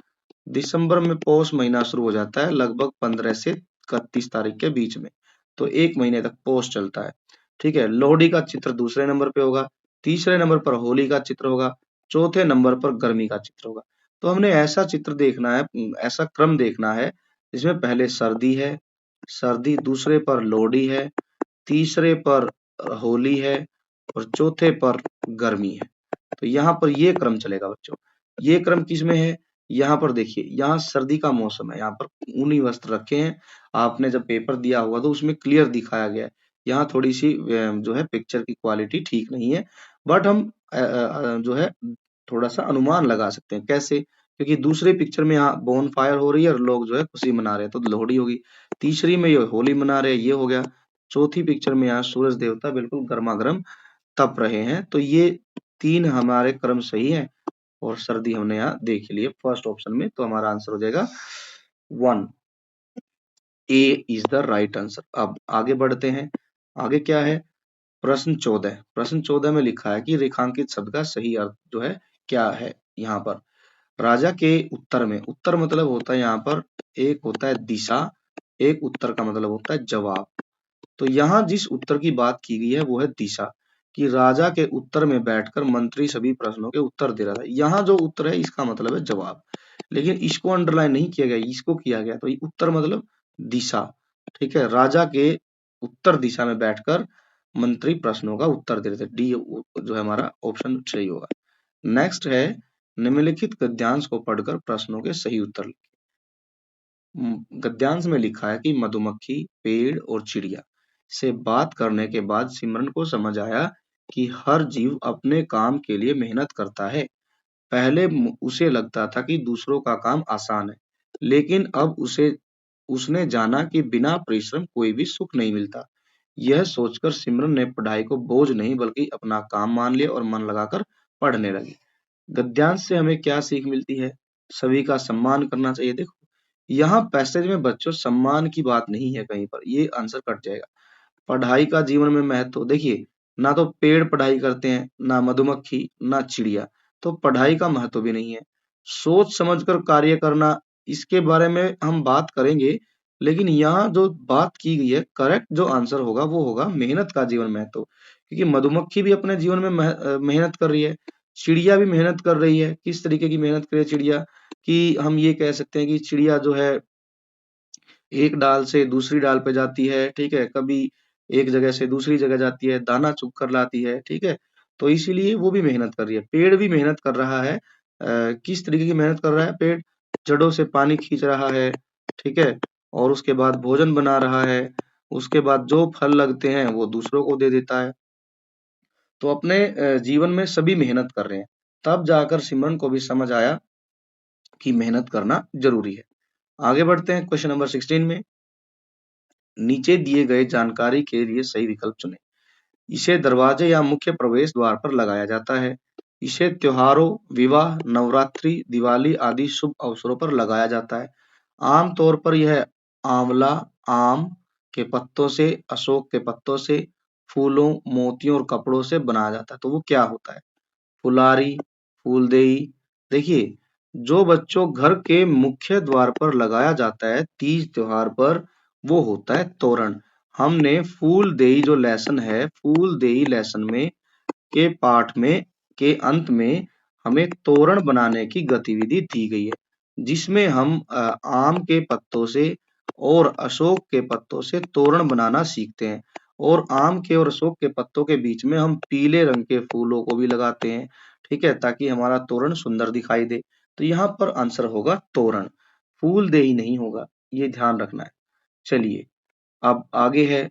दिसंबर में पौष महीना शुरू हो जाता है लगभग 15 से 31 तारीख के बीच में। तो 1 महीने तक पौष चलता है। ठीक है, लोहड़ी का चित्र दूसरे नंबर पे होगा, तीसरे नंबर पर होली का चित्र होगा, चौथे नंबर पर गर्मी का चित्र होगा। तो हमने ऐसा चित्र देखना है, ऐसा क्रम देखना है जिसमें पहले सर्दी है, सर्दी दूसरे पर लोहड़ी है, तीसरे पर होली है और चौथे पर गर्मी है। तो यहाँ पर ये क्रम चलेगा बच्चों। ये क्रम किस में है, यहाँ पर देखिए, यहाँ सर्दी का मौसम है, यहाँ पर ऊनी वस्त्र रखे हैं। आपने जब पेपर दिया होगा तो उसमें क्लियर दिखाया गया है। यहाँ थोड़ी सी जो है पिक्चर की क्वालिटी ठीक नहीं है, बट हम जो है थोड़ा सा अनुमान लगा सकते हैं। कैसे, क्योंकि दूसरे पिक्चर में यहाँ बोन फायर हो रही है और लोग जो है खुशी मना रहे हैं, तो लोहड़ी होगी। तीसरी में ये होली मना रहे हैं, ये हो गया। चौथी पिक्चर में यहाँ सूरज देवता बिल्कुल गर्मा गर्म तप रहे हैं। तो ये 3 हमारे क्रम सही है और सर्दी हमने यहाँ देख लिया फर्स्ट ऑप्शन में। तो हमारा आंसर हो जाएगा 1, ए इज द राइट आंसर। अब आगे बढ़ते हैं। आगे क्या है, प्रश्न 14। प्रश्न 14 में लिखा है कि रेखांकित शब्द का सही अर्थ जो है क्या है। यहाँ पर राजा के उत्तर में, उत्तर मतलब होता है यहाँ पर, एक होता है दिशा, एक उत्तर का मतलब होता है जवाब। तो यहाँ जिस उत्तर की बात की गई है वो है दिशा, कि राजा के उत्तर में बैठकर मंत्री सभी प्रश्नों के उत्तर दे रहा था। यहाँ जो उत्तर है इसका मतलब है जवाब, लेकिन इसको अंडरलाइन नहीं किया गया, इसको किया गया। तो ये उत्तर मतलब दिशा। ठीक है, राजा के उत्तर दिशा में बैठकर मंत्री प्रश्नों का उत्तर दे रहे थे। डी जो है हमारा ऑप्शन सही होगा। नेक्स्ट है, निम्नलिखित गद्यांश को पढ़कर प्रश्नों के सही उत्तर गद्यांश में लिखा है कि मधुमक्खी, पेड़ और चिड़िया से बात करने के बाद सिमरन को समझ आया कि हर जीव अपने काम के लिए मेहनत करता है। पहले उसे लगता था कि दूसरों का काम आसान है, लेकिन अब उसे उसने जाना कि बिना परिश्रम कोई भी सुख नहीं मिलता। यह सोचकर सिमरन ने पढ़ाई को बोझ नहीं बल्कि अपना काम मान लिया और मन लगाकर पढ़ने लगी। गद्यांश से हमें क्या सीख मिलती है? सभी का सम्मान करना चाहिए। देखो, यहाँ पैसेज में बच्चों सम्मान की बात नहीं है कहीं पर, ये आंसर कट जाएगा। पढ़ाई का जीवन में महत्व देखिए, ना तो पेड़ पढ़ाई करते हैं, ना मधुमक्खी, ना चिड़िया, तो पढ़ाई का महत्व भी नहीं है। सोच समझकर कार्य करना, इसके बारे में हम बात करेंगे, लेकिन यहाँ जो बात की गई है, करेक्ट जो आंसर होगा वो होगा मेहनत का जीवन महत्व, क्योंकि मधुमक्खी भी अपने जीवन में मेहनत कर रही है, चिड़िया भी मेहनत कर रही है। किस तरीके की मेहनत कर रही है चिड़िया, कि हम ये कह सकते हैं कि चिड़िया जो है एक डाल से दूसरी डाल पे जाती है, ठीक है, कभी एक जगह से दूसरी जगह जाती है, दाना चुग कर लाती है, ठीक है, तो इसीलिए वो भी मेहनत कर रही है। पेड़ भी मेहनत कर रहा है। किस तरीके की मेहनत कर रहा है पेड़? जड़ों से पानी खींच रहा है, ठीक है, और उसके बाद भोजन बना रहा है, उसके बाद जो फल लगते हैं वो दूसरों को दे देता है। तो अपने जीवन में सभी मेहनत कर रहे हैं, तब जाकर सिमरन को भी समझ आया कि मेहनत करना जरूरी है। आगे बढ़ते हैं क्वेश्चन नंबर 16 में। नीचे दिए गए जानकारी के लिए सही विकल्प चुनें। इसे दरवाजे या मुख्य प्रवेश द्वार पर लगाया जाता है। इसे त्योहारों, विवाह, नवरात्रि, दिवाली आदि शुभ अवसरों पर लगाया जाता है। आम तौर पर यह आंवला, आम के पत्तों से, अशोक के पत्तों से, फूलों, मोतियों और कपड़ों से बनाया जाता है। तो वो क्या होता है? फुलारी, फूलदेई। देखिए, जो बच्चों घर के मुख्य द्वार पर लगाया जाता है तीज त्योहार पर, वो होता है तोरण। हमने फूलदेई जो लेसन है, फूलदेई लेसन में के पाठ में के अंत में हमें तोरण बनाने की गतिविधि दी गई है, जिसमें हम आम के पत्तों से और अशोक के पत्तों से तोरण बनाना सीखते हैं, और आम के और अशोक के पत्तों के बीच में हम पीले रंग के फूलों को भी लगाते हैं, ठीक है, ताकि हमारा तोरण सुंदर दिखाई दे। तो यहाँ पर आंसर होगा तोरण, फूलदेई नहीं होगा, ये ध्यान रखना है। चलिए, अब आगे है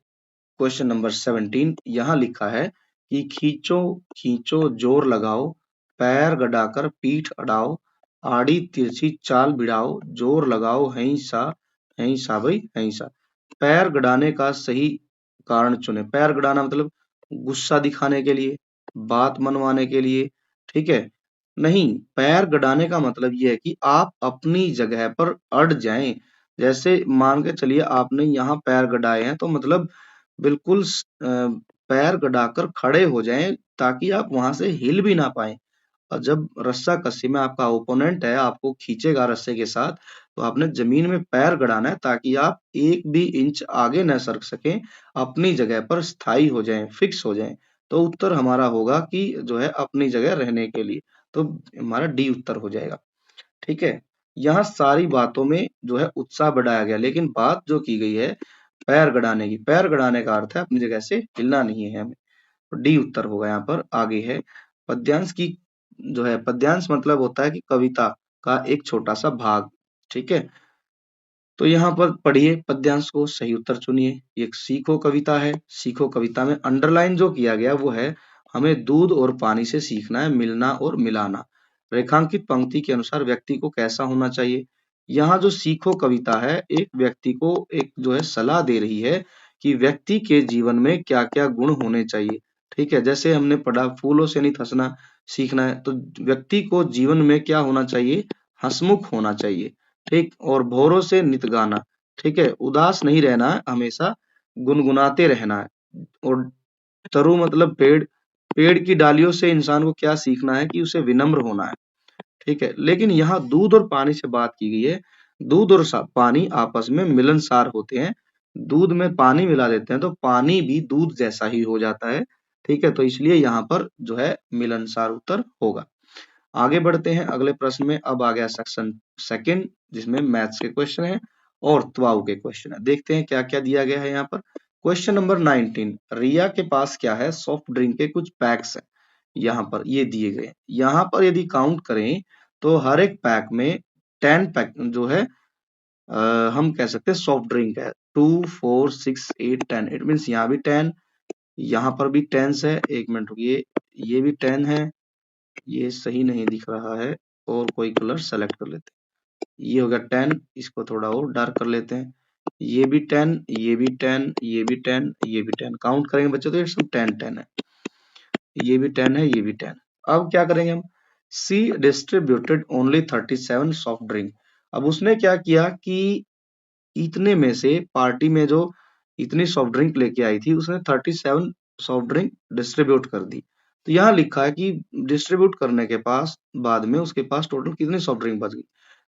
क्वेश्चन नंबर 17। यहाँ लिखा है कि खींचो खींचो जोर लगाओ, पैर गड़ाकर पीठ अड़ाओ, आड़ी तिरछी चाल भिड़ाओ, जोर लगाओ हई सा भाई हई सा। पैर गड़ाने का सही कारण चुने। पैर गड़ाना मतलब गुस्सा दिखाने के लिए, बात मनवाने के लिए, ठीक है, नहीं, पैर गड़ाने का मतलब ये है कि आप अपनी जगह पर अड़ जाएं। जैसे मान के चलिए आपने यहाँ पैर गड़ाए हैं, तो मतलब बिल्कुल पैर गड़ाकर खड़े हो जाएं, ताकि आप वहां से हिल भी ना पाए। और जब रस्सा कस्सी में आपका ओपोनेंट है, आपको खींचेगा रस्से के साथ, तो आपने जमीन में पैर गड़ाना है, ताकि आप एक भी इंच आगे न सरक सकें, अपनी जगह पर स्थायी हो जाएं, फिक्स हो जाएं। तो उत्तर हमारा होगा कि जो है अपनी जगह रहने के लिए, तो हमारा डी उत्तर हो जाएगा, ठीक है। यहाँ सारी बातों में जो है उत्साह बढ़ाया गया, लेकिन बात जो की गई है पैर गड़ाने की, पैर गड़ाने का अर्थ है अपनी जगह से हिलना नहीं है हमें, तो डी उत्तर होगा यहाँ पर। आगे है पद्यांश की, जो है पद्यांश मतलब होता है कि कविता का एक छोटा सा भाग, ठीक है। तो यहाँ पर पढ़िए पद्यांश को, सही उत्तर चुनिए। ये सीखो कविता है। सीखो कविता में अंडरलाइन जो किया गया वो है, हमें दूध और पानी से सीखना है मिलना और मिलाना। रेखांकित पंक्ति के अनुसार व्यक्ति को कैसा होना चाहिए। यहाँ जो सीखो कविता है, एक व्यक्ति को एक जो है सलाह दे रही है कि व्यक्ति के जीवन में क्या क्या गुण होने चाहिए, ठीक है। जैसे हमने पढ़ा फूलों से नहीं हंसना सीखना है, तो व्यक्ति को जीवन में क्या होना चाहिए? हंसमुख होना चाहिए, ठीक, और भौरों से नित गाना, ठीक है, उदास नहीं रहना है, हमेशा गुनगुनाते रहना है। और तरु मतलब पेड़, पेड़ की डालियों से इंसान को क्या सीखना है? कि उसे विनम्र होना है, ठीक है। लेकिन यहाँ दूध और पानी से बात की गई है। दूध और पानी आपस में मिलनसार होते हैं। दूध में पानी मिला देते हैं तो पानी भी दूध जैसा ही हो जाता है, ठीक है, तो इसलिए यहाँ पर जो है मिलनसार उत्तर होगा। आगे बढ़ते हैं अगले प्रश्न में। अब आ गया सेक्शन सेकंड, जिसमें मैथ्स के क्वेश्चन है और त्वाऊ के क्वेश्चन है। देखते हैं क्या क्या दिया गया है यहाँ पर। क्वेश्चन नंबर 19, रिया के पास क्या है? सॉफ्ट ड्रिंक के कुछ पैक्स हैं, यहाँ पर ये दिए गए। यहाँ पर यदि काउंट करें तो हर एक पैक में 10 पैक जो है, हम कह सकते हैं सॉफ्ट ड्रिंक है। 2 4 6 8 10, इट मीन्स यहाँ भी 10, यहाँ पर भी 10 है। एक मिनट रुकिए, ये भी 10 है, ये सही नहीं दिख रहा है, और कोई कलर सेलेक्ट कर लेते हैं। ये हो गया 10, इसको थोड़ा और डार्क कर लेते हैं। ये भी 10, ये भी 10, ये भी 10, ये भी 10, काउंट करेंगे बच्चों तो ये सब 10 है, ये भी 10 है, ये भी 10। अब क्या करेंगे हम, सी डिस्ट्रीब्यूटेड ओनली 37 सॉफ्ट ड्रिंक। अब उसने क्या किया कि इतने में से पार्टी में जो इतनी सॉफ्ट ड्रिंक लेके आई थी उसने 37 सॉफ्ट ड्रिंक डिस्ट्रीब्यूट कर दी। तो यहाँ लिखा है कि डिस्ट्रीब्यूट करने के पास बाद में उसके पास टोटल कितनी सॉफ्ट ड्रिंक बच गई।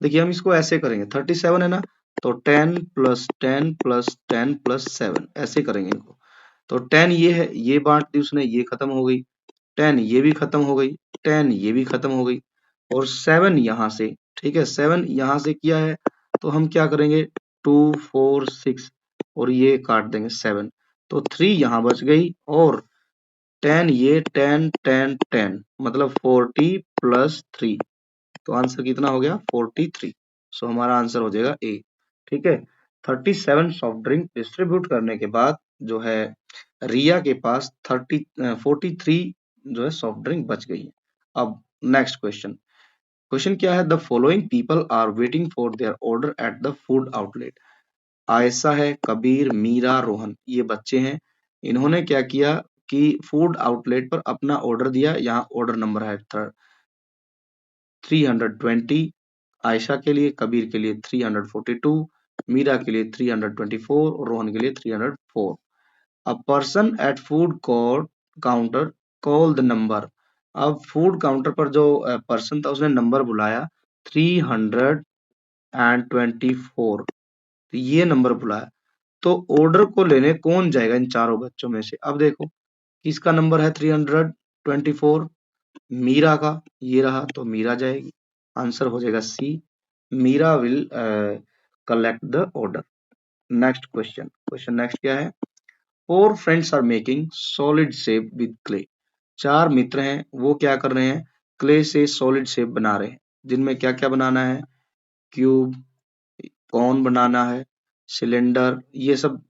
देखिए हम इसको ऐसे करेंगे, 37 है ना, तो 10 प्लस 10 प्लस 10 प्लस 7 ऐसे करेंगे इनको। तो 10 ये है, ये बांट दी उसने, ये खत्म हो गई। 10 ये भी खत्म हो गई, 10 ये भी खत्म हो गई, और 7 यहाँ से, ठीक है, 7 यहाँ से किया है, तो हम क्या करेंगे, 2 4 6 और ये काट देंगे 7, तो 3 यहाँ बच गई, और 10 ये 10 10 10 मतलब 40 प्लस 3, तो आंसर कितना हो गया 43। सो हमारा आंसर हो जाएगा ए। ठीक है, 37 सॉफ्ट ड्रिंक डिस्ट्रीब्यूट करने के बाद जो है रिया के पास 43 जो है सॉफ्ट ड्रिंक बच गई है। अब नेक्स्ट क्वेश्चन, क्वेश्चन क्या है, the following people are waiting for their order at the food outlet. Ayesha है, कबीर, मीरा, रोहन, ये बच्चे हैं। इन्होंने क्या किया कि फूड आउटलेट पर अपना ऑर्डर दिया। यहाँ ऑर्डर नंबर है 320, आयशा के लिए, कबीर के लिए 342, मीरा के लिए 324 और रोहन के लिए 304। A person at food court counter call the number. अब फूड काउंटर पर जो पर्सन था उसने नंबर बुलाया 324, तो ये नंबर बुलाया। तो ऑर्डर को लेने कौन जाएगा इन चारों बच्चों में से। अब देखो किसका नंबर है 324, मीरा का, ये रहा, तो मीरा जाएगी, आंसर हो जाएगा C, Meera will collect the order. Next question, question next क्या है, four friends are making solid shape with clay. चार मित्र हैं, वो क्या कर रहे हैं, क्ले से सॉलिड शेप बना रहे हैं, जिनमें क्या क्या बनाना है, क्यूब, कॉन बनाना है, सिलेंडर, ये सब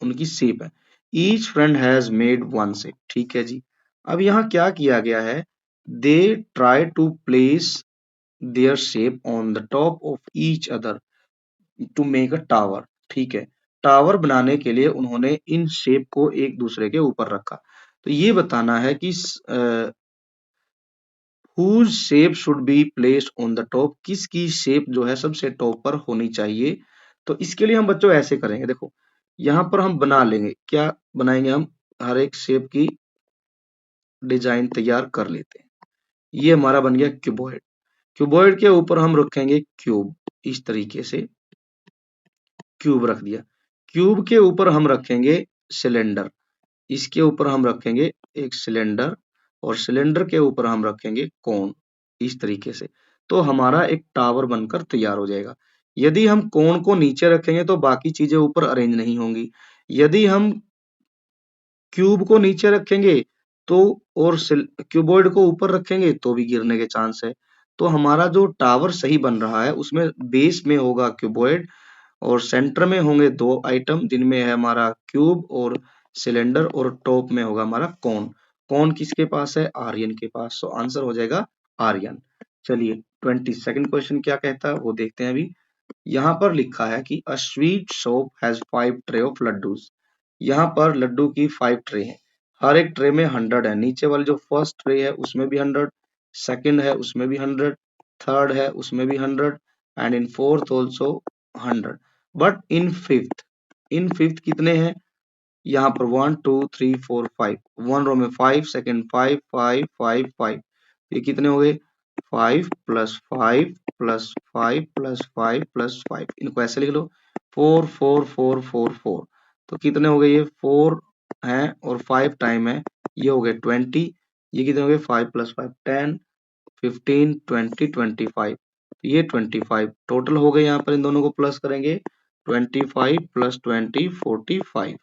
उनकी शेप है। Each friend has made one shape, ठीक है जी। अब यहाँ क्या किया गया है, they try to place their shape on the top of each other to make a tower, ठीक है। टावर बनाने के लिए उन्होंने इन शेप को एक दूसरे के ऊपर रखा। तो ये बताना है कि whose shape should be placed on the top, किसकी शेप जो है सबसे टॉप पर होनी चाहिए। तो इसके लिए हम बच्चों ऐसे करेंगे, देखो यहाँ पर हम बना लेंगे, क्या बनाएंगे हम, हर एक शेप की डिजाइन तैयार कर लेते हैं। ये हमारा बन गया क्यूबॉइड। क्यूबॉइड के ऊपर हम रखेंगे क्यूब, इस तरीके से क्यूब रख दिया। क्यूब के ऊपर हम रखेंगे सिलेंडर, इसके ऊपर हम रखेंगे एक सिलेंडर, और सिलेंडर के ऊपर हम रखेंगे कोन, इस तरीके से। तो हमारा एक टावर बनकर तैयार हो जाएगा। यदि हम कोन को नीचे रखेंगे तो बाकी चीजें ऊपर अरेंज नहीं होंगी। यदि हम क्यूब को नीचे रखेंगे तो, और क्यूबॉइड को ऊपर रखेंगे तो भी गिरने के चांस है। तो हमारा जो टावर सही बन रहा है उसमें बेस में होगा क्यूबॉइड, और सेंटर में होंगे दो आइटम जिनमें है हमारा क्यूब और सिलेंडर, और टॉप में होगा हमारा कॉन। कॉन किसके पास है, आर्यन के पास, तो आंसर हो जाएगा आर्यन। चलिए 22nd क्वेश्चन क्या कहता है वो देखते हैं अभी। यहाँ पर लिखा है कि a sweet shop has 5 tray of laddoos. यहाँ पर लड्डू की 5 ट्रे हैं, हर एक ट्रे में 100 है। नीचे वाली जो फर्स्ट ट्रे है उसमें भी 100, सेकंड है उसमें भी 100, थर्ड है उसमें भी 100, and in fourth also 100, but in fifth कितने हैं, यहाँ पर 1 2 3 4 5, वन रो में 5, सेकंड 5 5 5 5, ये कितने हो गए, 5 प्लस 5 प्लस 5 प्लस 5 प्लस 5, इनको ऐसे लिख लो, 4 4 4 4 4, तो कितने हो गए, ये 4 हैं और 5 टाइम है, ये हो गए 20, ये कितने हो गए 5 प्लस 5 10 15 20 25, तो ये 25 टोटल हो गए। यहाँ पर इन दोनों को प्लस करेंगे, 25 प्लस 20 45।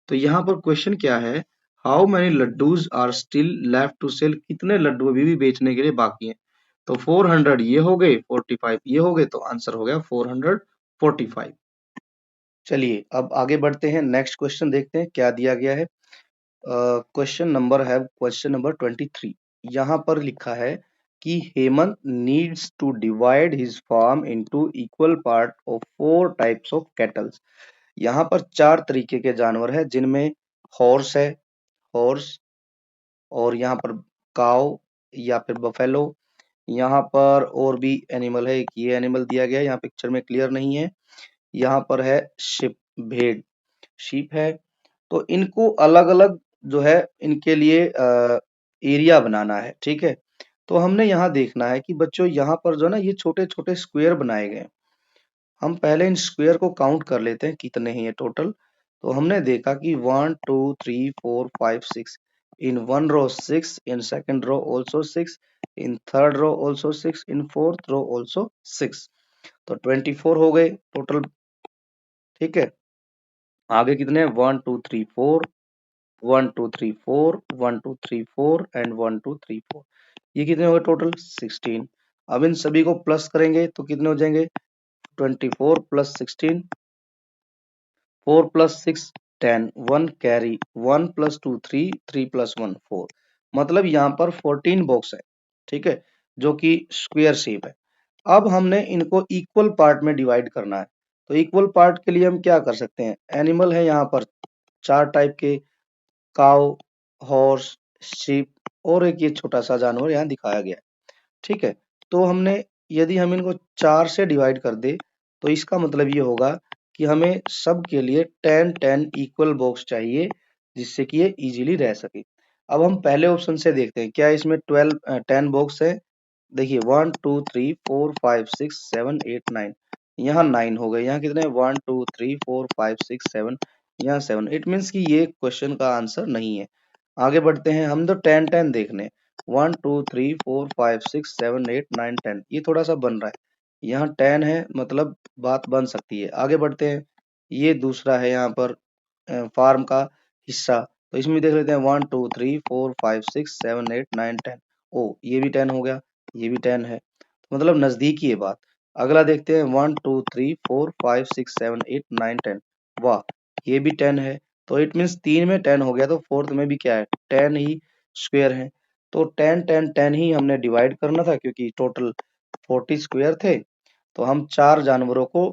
तो यहाँ पर क्वेश्चन क्या है, how many laddoos are still left to sell, कितने लड्डू अभी भी बेचने के लिए बाकी हैं। तो 400 ये हो गए, 45 ये हो गए, तो आंसर हो गया 445। चलिए अब आगे बढ़ते हैं, नेक्स्ट क्वेश्चन देखते हैं क्या दिया गया है। Question number 23। यहाँ पर लिखा है कि Hemant needs to divide his farm into equal part of 4 types of cattles. यहाँ पर 4 तरीके के जानवर है, जिनमें हॉर्स है, हॉर्स, और यहाँ पर काऊ या फिर बफेलो, यहाँ पर और भी एनिमल है, एक ये एनिमल दिया गया है, यहाँ पिक्चर में क्लियर नहीं है। यहाँ पर है शिप, भेड़, शीप है। तो इनको अलग अलग जो है इनके लिए एरिया बनाना है, ठीक है। तो हमने यहाँ देखना है कि बच्चों यहाँ पर जो है ना ये छोटे छोटे स्क्वायर बनाए गए हैं। हम पहले इन स्क्वायर को काउंट कर लेते हैं कितने हैं ये टोटल। तो हमने देखा कि 1 2 3 4 5 6, in one row 6, in second row also 6, in third row also 6, in fourth row also 6। तो 24 हो गए टोटल, ठीक है। आगे कितने हैं? 1 2 3 4, 1 2 3 4, 1 2 3 4 एंड 1 2 3 4। ये कितने हो गए टोटल? 16। अब इन सभी को प्लस करेंगे तो कितने हो जाएंगे? 24 plus 16, 4 plus 6 10, 1 carry, 1 plus 2 3, 3 plus 1 4। मतलब यहाँ पर 14 बॉक्स है, ठीक है, जो कि स्क्वायर शेप है। अब हमने इनको इक्वल पार्ट में डिवाइड करना है। तो इक्वल पार्ट के लिए हम क्या कर सकते हैं? एनिमल है यहाँ पर 4 टाइप के, काउ, हॉर्स, शीप, और एक ये छोटा सा जानवर यहाँ दिखाया गया है, ठीक है। तो हमने, यदि हम इनको 4 से डिवाइड कर दे तो इसका मतलब ये होगा कि हमें सब के लिए 10 10 इक्वल बॉक्स चाहिए, जिससे कि ये इजीली रह सके। अब हम पहले ऑप्शन से देखते हैं, क्या इसमें 10 बॉक्स है? देखिए 1 2 3 4 5 6 7 8 9, यहाँ 9 हो गए। यहाँ कितने? 1 2 3 4 5 6 7, यहाँ 7। इट मीन्स कि ये क्वेश्चन का आंसर नहीं है। आगे बढ़ते हैं, हम तो 10 10 देखने, 1 2 3 4 5 6 7 8 9 10, ये थोड़ा सा बन रहा है। यहाँ 10 है, मतलब बात बन सकती है। आगे बढ़ते हैं, ये दूसरा है यहाँ पर फार्म का हिस्सा, तो इसमें देख लेते हैं 1 2 3 4 5 6 7 8 9 10। ओ, ये भी 10 हो गया, ये भी 10 है, तो मतलब नजदीकी है बात। अगला देखते हैं 1 2 3 4 5 6 7 8 9 10। वाह, ये भी 10 है। तो इट मीन्स 3 में 10 हो गया, तो फोर्थ में भी क्या है? 10 ही स्क्वायर है। तो 10 10 10 ही हमने डिवाइड करना था, क्योंकि टोटल 40 स्क्वायर थे। तो हम 4 जानवरों को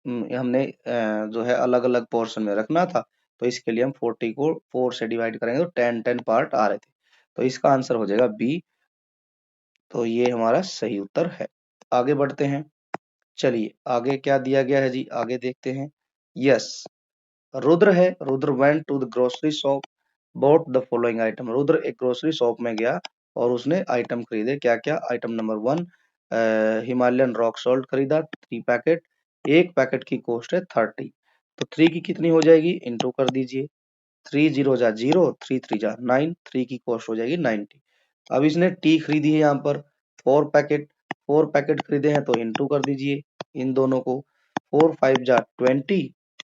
हमने जो है अलग अलग पोर्शन में रखना था। तो इसके लिए हम 40 को 4 से डिवाइड करेंगे, तो 10 10 पार्ट आ रहे थे। तो इसका आंसर हो जाएगा बी। तो ये हमारा सही उत्तर है। आगे बढ़ते हैं, चलिए आगे क्या दिया गया है जी, आगे देखते हैं। यस, रुद्र है, Rudra went to the grocery shop, bought the following item. Rudra एक ग्रोसरी शॉप में गया और उसने आइटम खरीदे। क्या क्या? Item number 1, Himalayan rock salt खरीदा 3 पैकेट, एक पैकेट की कॉस्ट है 30। तो 3 की कितनी हो जाएगी? इंटू कर दीजिए, 3 जीरो जा 0, 3 3 जा 9, 3 की कॉस्ट हो जाएगी 90। अब इसने टी खरीदी है यहाँ पर 4 पैकेट, 4 पैकेट खरीदे हैं, तो इंटू कर दीजिए इन दोनों को। 4 5 जा 20,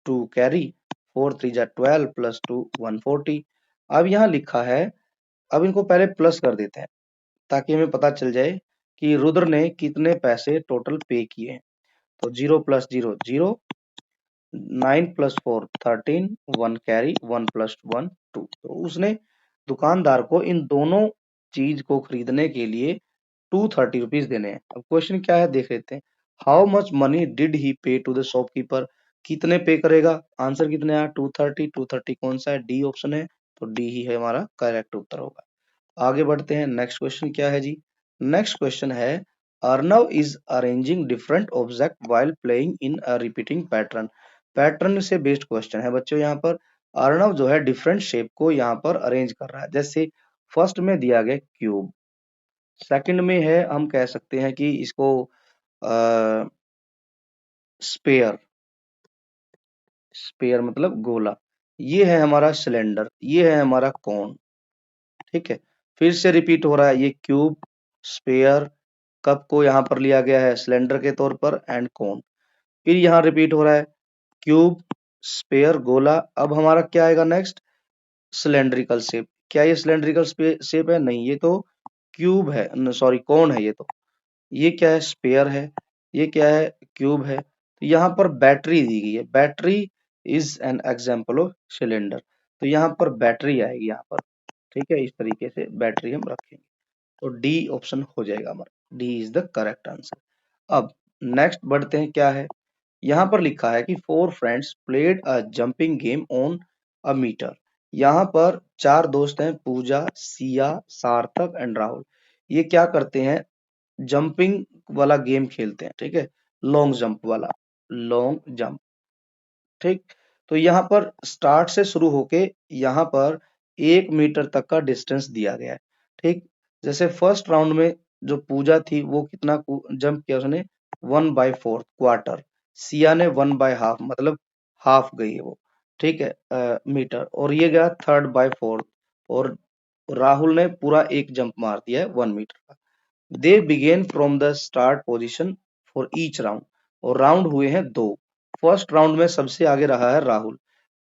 2 कैरी, 4 3 जा 12 प्लस 2 140। अब यहाँ लिखा है, अब इनको पहले प्लस कर देते हैं ताकि हमें पता चल जाए कि रुद्र ने कितने पैसे टोटल पे किए हैं। तो 0 प्लस 0 0, 9 प्लस 4 13, 1 कैरी, 1 प्लस 1 2। तो उसने दुकानदार को इन दोनों चीज को खरीदने के लिए 230 रुपीज देने हैं। अब क्वेश्चन क्या है देख लेते हैं। How much money did he पे टू द शॉपकीपर? कितने पे करेगा? आंसर कितने आया? 230। 230 कौन सा है? डी ऑप्शन है, तो डी ही है हमारा करेक्ट उत्तर होगा। आगे बढ़ते हैं, नेक्स्ट क्वेश्चन क्या है जी? नेक्स्ट क्वेश्चन है, Arnav is arranging different object while playing in a repeating pattern. Pattern से बेस्ड क्वेश्चन है बच्चों। यहाँ पर अर्नव जो है डिफरेंट शेप को यहाँ पर अरेंज कर रहा है। जैसे फर्स्ट में दिया गया क्यूब, सेकंड में है, हम कह सकते हैं कि इसको स्पेयर, स्पेयर मतलब गोला। ये है हमारा सिलेंडर, ये है हमारा कोन, ठीक है। फिर से रिपीट हो रहा है, ये क्यूब, स्पेयर, कप को यहाँ पर लिया गया है सिलेंडर के तौर पर, एंड कोन। फिर यहाँ रिपीट हो रहा है क्यूब, स्पेयर, गोला। अब हमारा क्या आएगा नेक्स्ट? Cylindrical shape. क्या ये सिलेंड्रिकल शेप है? नहीं, ये तो क्यूब है, सॉरी कोन है ये तो। ये क्या है? स्पेयर है। ये क्या है? क्यूब है। तो यहाँ पर बैटरी दी गई है, battery is an example of cylinder. तो यहाँ पर बैटरी आएगी यहाँ पर, ठीक है। इस तरीके से बैटरी हम रखेंगे, तो डी ऑप्शन हो जाएगा हमारा, D is the correct answer. अब नेक्स्ट बढ़ते हैं, क्या है? यहाँ पर लिखा है कि 4 friends played a jumping game on a meter. यहाँ पर 4 दोस्त हैं, पूजा, सिया, सार्थक एंड राहुल। ये क्या करते हैं, जंपिंग वाला गेम खेलते हैं, ठीक है, लॉन्ग जंप वाला, लॉन्ग जंप, ठीक। तो यहाँ पर स्टार्ट से शुरू होके यहाँ पर 1 मीटर तक का डिस्टेंस दिया गया है, ठीक। जैसे फर्स्ट राउंड में जो पूजा थी वो कितना जंप किया उसने, 1/4 क्वार्टर। सिया ने 1/2 मतलब हाफ गई है वो, ठीक है, मीटर। और ये गया 3/4 और राहुल ने पूरा एक जंप मार दिया है 1 मीटर का। They begin from the start position for each round. और राउंड हुए हैं 2। फर्स्ट राउंड में सबसे आगे रहा है राहुल,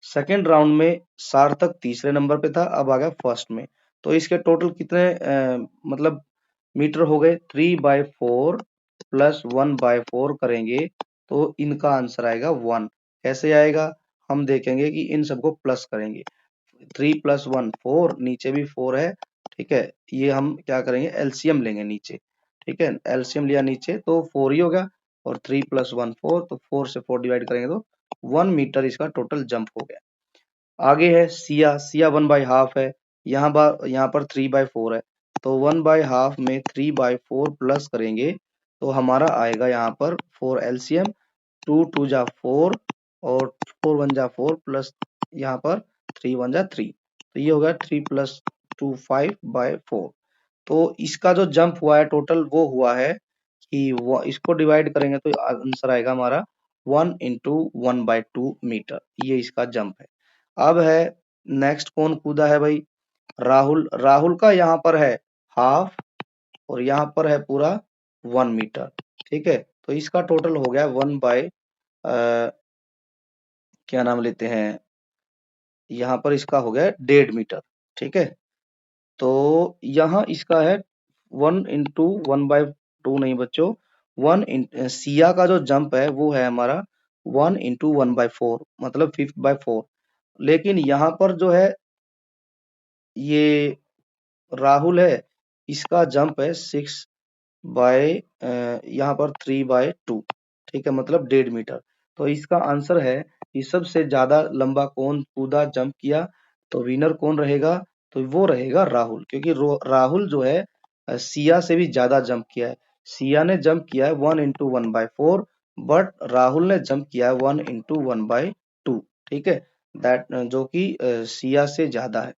सेकेंड राउंड में सार्थक तीसरे नंबर पे था, अब आ गया फर्स्ट में। तो इसके टोटल कितने मतलब मीटर हो गए, 3/4 प्लस 1/4 करेंगे तो इनका आंसर आएगा 1। कैसे आएगा, हम देखेंगे कि इन सबको प्लस करेंगे, 3 + 1 4, नीचे भी 4 है, ठीक है। ये हम क्या करेंगे, एलसीएम लेंगे नीचे, ठीक है, एलसीएम लिया नीचे तो 4 ही होगा, और 3 + 1 4, तो 4 से 4 डिवाइड करेंगे तो 1 मीटर इसका टोटल जंप हो गया। आगे है सिया, सिया 1/2 है, यहाँ पर 3/4 है, तो 1/2 में 3/4 प्लस करेंगे तो हमारा आएगा यहाँ पर 4 एलसीएम, 2 2 जा 4 और 4 1 जा 4 प्लस यहाँ पर 3 1 जा 3, तो ये हो गया 3 + 2 5/4। तो इसका जो जंप हुआ है टोटल वो हुआ है कि इसको डिवाइड करेंगे तो आंसर आएगा हमारा 1 × 1/2 मीटर, ये इसका जंप है। अब है नेक्स्ट, कौन कूदा है भाई, राहुल। राहुल का यहाँ पर है हाफ और यहाँ पर है पूरा 1 मीटर, ठीक है। तो इसका टोटल हो गया क्या नाम लेते हैं, यहाँ पर इसका हो गया 1.5 मीटर, ठीक है। तो यहाँ इसका है 1 × 1/2 नहीं बच्चों, सिया का जो जंप है वो है हमारा 1 × 1/4 मतलब 5/4। लेकिन यहाँ पर जो है ये राहुल है, इसका जंप है 6 बाय यहाँ पर 3/2, ठीक है, मतलब 1.5 मीटर। तो इसका आंसर है कि सबसे ज्यादा लंबा कौन कूदा, जंप किया, तो विनर कौन रहेगा, तो वो रहेगा राहुल, क्योंकि राहुल जो है सिया से भी ज्यादा जंप किया है। सिया ने जंप किया है 1 × 1/4, बट राहुल ने जंप किया है 1 × 1/2, ठीक है, दैट जो कि सिया से ज्यादा है,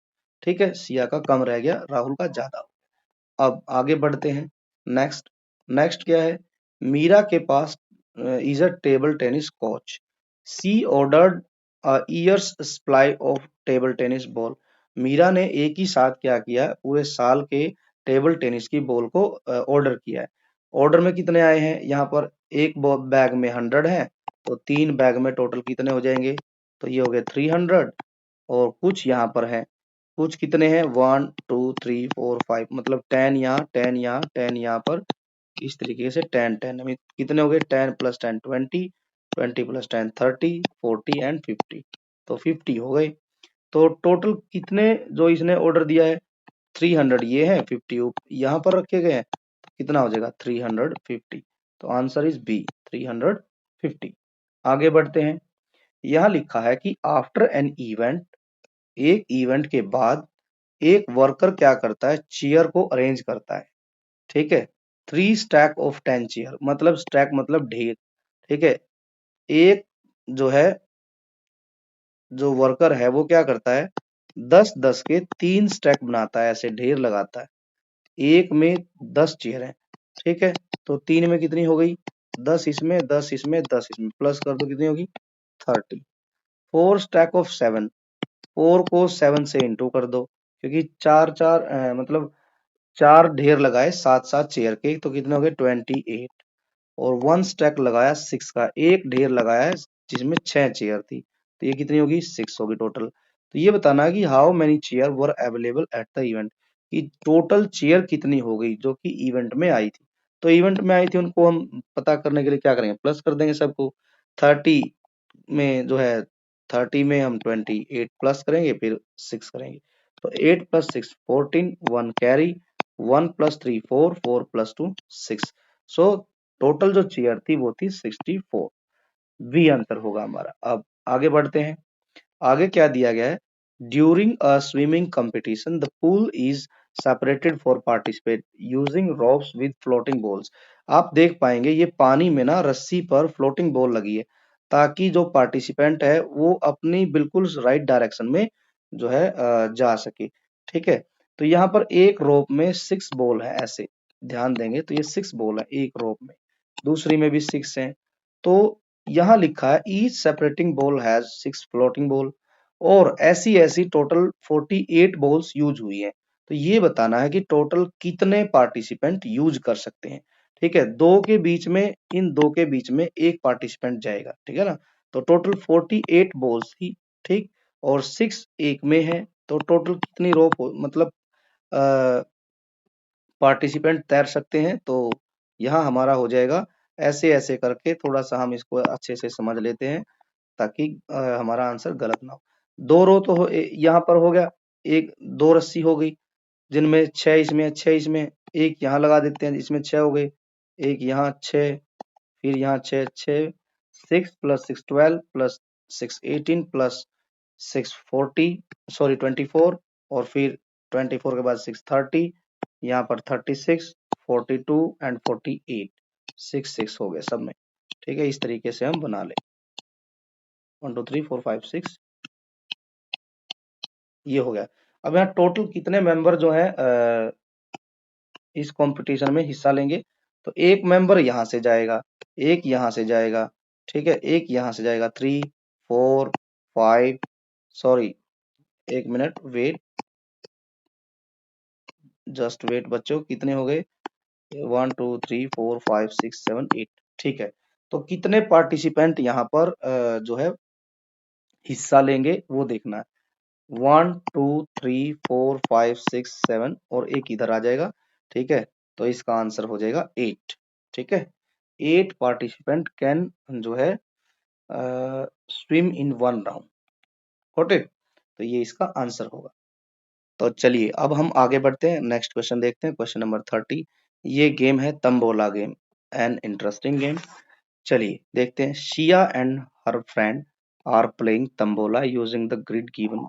ठीक है, सिया का कम रह गया, राहुल का ज्यादा। अब आगे बढ़ते हैं, नेक्स्ट। नेक्स्ट क्या है, मीरा के पास is a table tennis coach, she ordered years supply of table tennis ball. Meera ने एक ही साथ क्या किया, पूरे साल के टेबल टेनिस की बॉल को ऑर्डर किया है। ऑर्डर में कितने आए हैं, यहाँ पर एक बैग में 100 है, तो 3 बैग में टोटल कितने हो जाएंगे, तो ये हो गए 300। और कुछ यहाँ पर है, कुछ कितने हैं, 1 2 3 4 5, मतलब 10 यहाँ, 10 यहाँ, 10 यहाँ पर, इस तरीके से 10 10 में कितने हो गए, 10 + 10 20, 20 + 10 30, 40 एंड 50, तो 50 हो गए। तो टोटल कितने जो इसने ऑर्डर दिया है, 300 ये है, 50 यहाँ पर रखे गए हैं, तो कितना हो जाएगा 350। तो आंसर इज बी, 350। आगे बढ़ते हैं, यहाँ लिखा है कि आफ्टर एन इवेंट, एक इवेंट के बाद एक वर्कर क्या करता है, चेयर को अरेंज करता है, ठीक है। 3 स्टैक ऑफ 10 चेयर, मतलब स्टैक मतलब ढेर, ठीक है। एक जो है, जो वर्कर है वो क्या करता है, 10 10 के 3 स्टैक बनाता है, ऐसे ढेर लगाता है। एक में 10 चेयर है, ठीक है, तो 3 में कितनी हो गई, 10 इसमें, 10 इसमें, 10 इसमें, प्लस कर दो कितनी होगी, 30। 4 स्टैक ऑफ 7, 4 को 7 से इंटू कर दो, क्योंकि चार चार मतलब 4 ढेर लगाए 7 7 चेयर के, तो कितने हो गए 28। और 1 स्टैक लगाया 6 का, एक ढेर लगाया है जिसमें 6 चेयर थी, तो ये कितनी होगी, 6 होगी टोटल। तो ये बताना है कि how many chair were available at the event, कि टोटल चेयर कितनी हो गई जो कि इवेंट में आई थी। तो इवेंट में आई थी उनको हम पता करने के लिए क्या करेंगे, प्लस कर देंगे सबको। 30 में जो है, 30 में हम 28 प्लस करेंगे, फिर 6 करेंगे, तो 8 + 6 14, 1 कैरी, 1 + 3 4, 4 + 2 6। सो टोटल जो चेयर थी वो थी 64। बी आंसर होगा हमारा। अब आगे बढ़ते हैं। आगे क्या दिया गया है, during a swimming competition the pool is separated for participate using ropes with floating balls. आप देख पाएंगे ये पानी में ना रस्सी पर फ्लोटिंग बॉल लगी है, ताकि जो पार्टिसिपेंट है वो अपनी बिल्कुल राइट डायरेक्शन में जो है जा सके। ठीक है, तो यहाँ पर एक रोप में 6 बॉल है, ऐसे ध्यान देंगे तो ये 6 बॉल है एक रोप में, दूसरी में भी 6 है। तो यहाँ लिखा है each separating ball has 6 floating ball, और ऐसी ऐसी टोटल 48 बॉल्स यूज हुई है। तो ये बताना है कि टोटल कितने पार्टिसिपेंट यूज कर सकते हैं। ठीक है, दो के बीच में, इन दो के बीच में एक पार्टिसिपेंट जाएगा, ठीक है ना। तो टोटल 48 बॉल्स ही, ठीक, और 6 एक में है, तो टोटल कितनी रोप मतलब पार्टिसिपेंट तैर सकते हैं। तो यहाँ हमारा हो जाएगा, ऐसे ऐसे करके थोड़ा सा हम इसको अच्छे से समझ लेते हैं, ताकि हमारा आंसर गलत ना हो। दो रो तो यहाँ पर हो गया, एक दो रस्सी हो गई जिनमें 6 इसमें 6 इसमें, एक यहाँ लगा देते हैं इसमें 6 हो गए, एक यहाँ 6, फिर यहाँ 6 6, 6 प्लस 6 12 प्लस 6 18 प्लस 6 40, सॉरी 24, और फिर 24 के बाद 6 30, यहाँ पर 36 42 एंड 48, 6 6 हो गए सब में। ठीक है, इस तरीके से हम बना ले 1 2 3 4 5 6, ये हो गया। अब यहाँ टोटल कितने मेंबर जो है इस कंपटीशन में हिस्सा लेंगे, तो एक मेंबर यहाँ से जाएगा, एक यहाँ से जाएगा, ठीक है, एक यहाँ से जाएगा, 3 4 5, सॉरी एक मिनट वेट, जस्ट वेट बच्चों, कितने हो गए, 1 2 3 4 5 6 7 8, ठीक है। तो कितने पार्टिसिपेंट यहाँ पर जो है हिस्सा लेंगे वो देखना है। 1 2 3 4 5 6 7 और एक इधर आ जाएगा, ठीक है। तो इसका आंसर हो जाएगा 8, ठीक है। 8 पार्टिसिपेंट कैन जो है swim in 1 round, got it. तो ये इसका आंसर होगा। तो चलिए अब हम आगे बढ़ते हैं, नेक्स्ट क्वेश्चन देखते हैं, क्वेश्चन नंबर 30। ये गेम है tambola game, an interesting game. चलिए देखते हैं। Shiya and her friend are playing tambola using the grid given.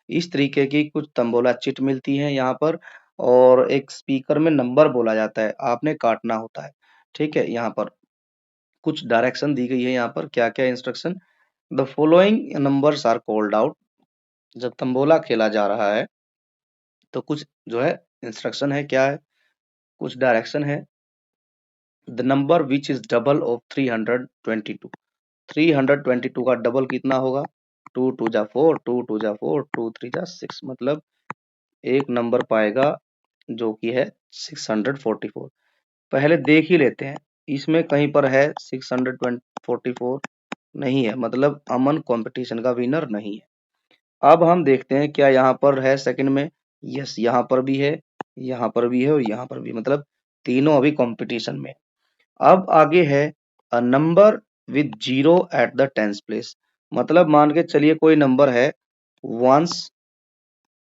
इस तरीके की कुछ तंबोला चिट मिलती है यहाँ पर, और एक स्पीकर में नंबर बोला जाता है, आपने काटना होता है। ठीक है, यहाँ पर कुछ डायरेक्शन दी गई है, यहाँ पर क्या क्या instruction, the following numbers are called out. जब तंबोला खेला जा रहा है तो कुछ जो है इंस्ट्रक्शन है, क्या है, कुछ डायरेक्शन है। The number which is double of 322, 322 का डबल कितना होगा, 2 2 जा 4, 2 2 जा 4, 2 3 जा 6, मतलब एक नंबर पाएगा जो कि है 644। पहले देख ही लेते हैं, इसमें कहीं पर है 644 नहीं है, मतलब अमन कंपटीशन का विनर नहीं है। अब हम देखते हैं क्या यहाँ पर है सेकंड में, यस यहाँ पर भी है, यहाँ पर भी है, और यहाँ पर भी, मतलब तीनों अभी कंपटीशन में। अब आगे है a number with zero at the tens place, मतलब मान के चलिए कोई नंबर है वंस,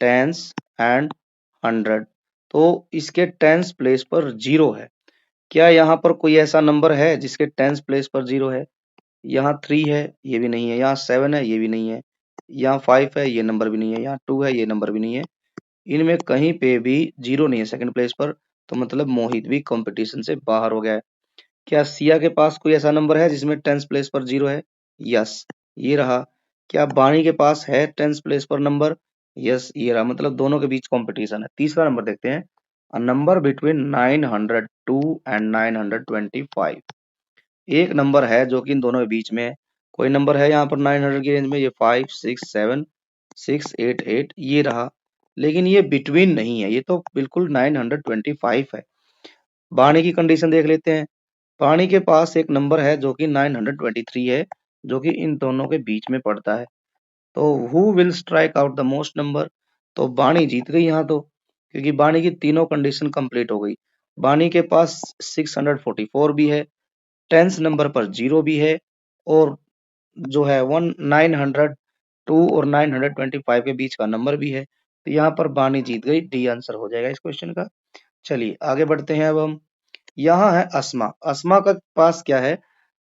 टेंस एंड 100, तो इसके टेंस प्लेस पर जीरो है। क्या यहाँ पर कोई ऐसा नंबर है जिसके टेंस प्लेस पर जीरो है? यहाँ 3 है, ये भी नहीं है, यहाँ 7 है, ये भी नहीं है, यहाँ 5 है, ये नंबर भी नहीं है, यहाँ 2 है, ये नंबर भी नहीं है। इनमें कहीं पे भी जीरो नहीं है सेकंड प्लेस पर, तो मतलब मोहित भी कंपटीशन से बाहर हो गया है। क्या सिया के पास कोई ऐसा नंबर है जिसमें टेंस प्लेस पर जीरो है? यस, ये रहा। क्या बानी के पास है टेंस प्लेस पर नंबर? यस, ये रहा, मतलब दोनों के बीच कंपटीशन है। तीसरा नंबर देखते हैं, अ नंबर बिटवीन 902 एंड 925, एक नंबर है जो कि इन दोनों के बीच में है। कोई नंबर है यहाँ पर 900 की रेंज में, ये 5 6 7 6 8 8, ये रहा। लेकिन ये बिटवीन नहीं है, ये तो बिल्कुल 925 है। बाणी की कंडीशन देख लेते हैं। बाणी के पास एक नंबर है जो कि 923 है, जो कि इन दोनों के बीच में पड़ता है। तो who will strike out the most number, तो बाणी जीत गई यहाँ तो, क्योंकि बाणी की तीनों कंडीशन कंप्लीट हो गई। बाणी के पास 644 भी है, टेंस नंबर पर जीरो भी है, और जो है 902 और 925 के बीच का नंबर भी है। तो यहाँ पर बानी जीत गई, डी आंसर हो जाएगा इस क्वेश्चन का। चलिए आगे बढ़ते हैं। अब हम यहाँ है अस्मा, अस्मा का पास क्या है,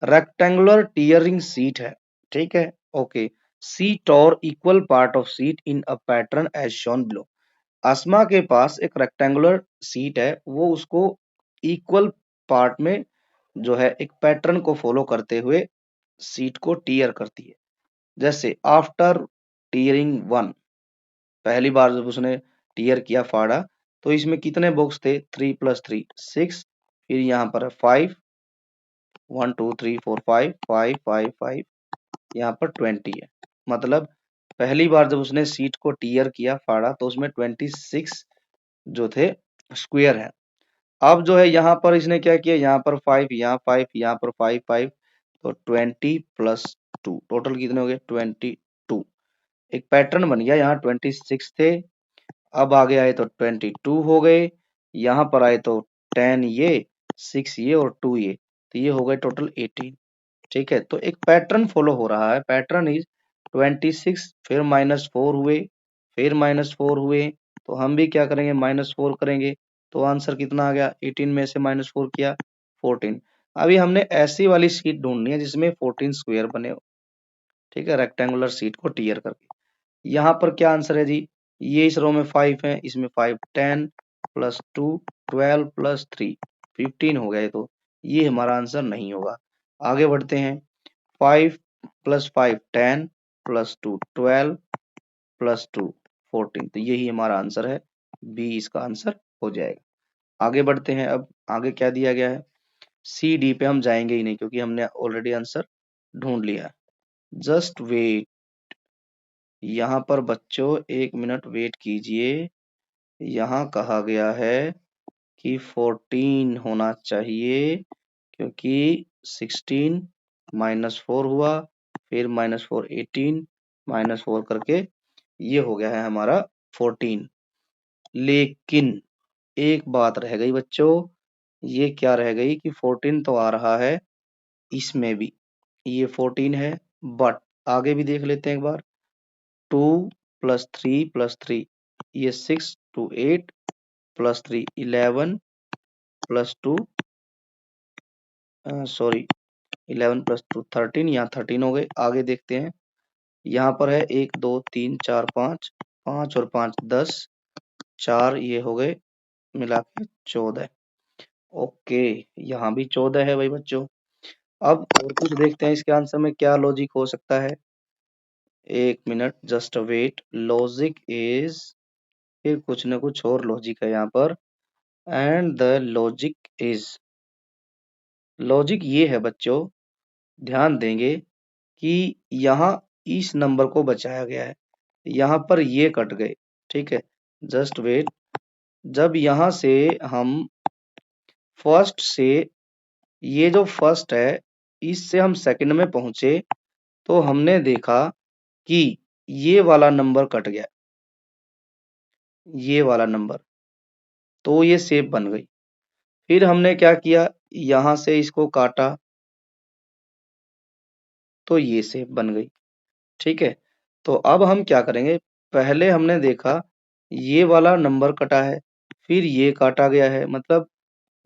रेक्टेंगुलर टीयरिंग सीट है, ठीक है। ओके, सीट और equal part of seat in a pattern as shown below. Asma के पास एक रेक्टेंगुलर सीट है, वो उसको इक्वल पार्ट में जो है एक पैटर्न को फॉलो करते हुए सीट को टीयर करती है। जैसे आफ्टर टीयरिंग वन, पहली बार जब उसने टीयर किया फाड़ा, तो इसमें कितने बॉक्स थे, 3 + 3 6, फिर यहाँ पर है 5, 1 2 3 4 5 5 5 5, यहाँ पर 20 है। मतलब पहली बार जब उसने सीट को टीयर किया फाड़ा तो उसमें 26 जो थे स्क्वायर है। अब जो है यहाँ पर इसने क्या किया, यहाँ पर 5, यहाँ 5, यहाँ पर 5 5, तो 20 + 2 टोटल कितने हो गए, 22। एक पैटर्न बन गया, यहाँ 26 थे, अब आगे आए तो 22 हो गए, यहाँ पर आए तो 10 ये, 6 ये और 2 ये, तो ये हो गए टोटल 18। ठीक है, तो एक पैटर्न फॉलो हो रहा है। पैटर्न इज 26, फिर -4 हुए, फिर -4 हुए, तो हम भी क्या करेंगे, -4 करेंगे, तो आंसर कितना आ गया, 18 में से -4 किया 14। अभी हमने ऐसी वाली शीट ढूंढनी है जिसमें 14 स्क्वायर बने हो, ठीक है, रेक्टेंगुलर शीट को टीयर करके। यहाँ पर क्या आंसर है जी, ये इस रो में 5 है, इसमें 5 10 + 2 12 + 3 15 हो गया, तो ये हमारा आंसर नहीं होगा। आगे बढ़ते हैं, 5 + 5 10 + 2 12 + 2 14, तो यही हमारा आंसर है, बी इसका आंसर हो जाएगा। आगे बढ़ते हैं, अब आगे क्या दिया गया है, सी डी पे हम जाएंगे ही नहीं क्योंकि हमने ऑलरेडी आंसर ढूंढ लिया है। जस्ट वेट, यहाँ पर बच्चों 1 मिनट वेट कीजिए। यहाँ कहा गया है कि 14 होना चाहिए क्योंकि 16 -4 हुआ, फिर -4 18, -4 करके ये हो गया है हमारा 14। लेकिन एक बात रह गई बच्चों, ये क्या रह गई कि 14 तो आ रहा है इसमें भी, ये 14 है, बट आगे भी देख लेते हैं एक बार, 2 + 3 + 3, ये 6 2 8 + 3 11 + 2 सॉरी 11 + 2 13, यहाँ 13 हो गए। आगे देखते हैं, यहाँ पर है 1 2 3 4 5, 5 और 5 10, 4 ये हो गए मिला के 14। ओके, यहाँ भी 14 है भाई बच्चों। अब और कुछ देखते हैं इसके आंसर में क्या लॉजिक हो सकता है। 1 minute just wait, logic is, फिर कुछ ना कुछ और लॉजिक है यहाँ पर, and the logic is, logic ये है बच्चों, ध्यान देंगे कि यहाँ इस नंबर को बचाया गया है, यहाँ पर ये कट गए, ठीक है, जस्ट वेट, जब यहाँ से हम फर्स्ट से, ये जो फर्स्ट है इससे हम सेकंड में पहुंचे, तो हमने देखा कि ये वाला नंबर कट गया, ये वाला नंबर, तो ये शेप बन गई। फिर हमने क्या किया, यहां से इसको काटा, तो ये शेप बन गई, ठीक है। तो अब हम क्या करेंगे, पहले हमने देखा ये वाला नंबर कटा है, फिर ये काटा गया है, मतलब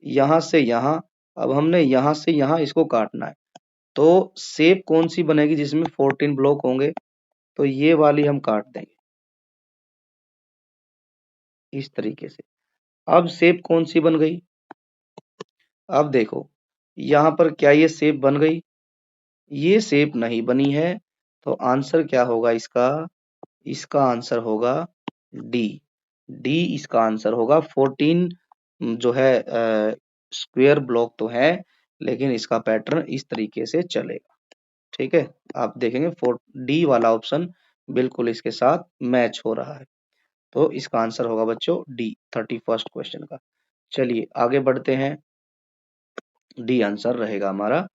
यहां से यहां, अब हमने यहां से यहां इसको काटना है, तो शेप कौन सी बनेगी जिसमें 14 ब्लॉक होंगे, तो ये वाली हम काट देंगे इस तरीके से। अब शेप कौन सी बन गई, अब देखो यहाँ पर क्या ये शेप बन गई, ये शेप नहीं बनी है, तो आंसर क्या होगा इसका, इसका आंसर होगा डी, डी इसका आंसर होगा। 14 जो है स्क्वायर ब्लॉक तो है, लेकिन इसका पैटर्न इस तरीके से चलेगा, ठीक है। आप देखेंगे डी वाला ऑप्शन बिल्कुल इसके साथ मैच हो रहा है, तो इसका आंसर होगा बच्चों डी, 31st क्वेश्चन का। चलिए आगे बढ़ते हैं, डी आंसर रहेगा हमारा।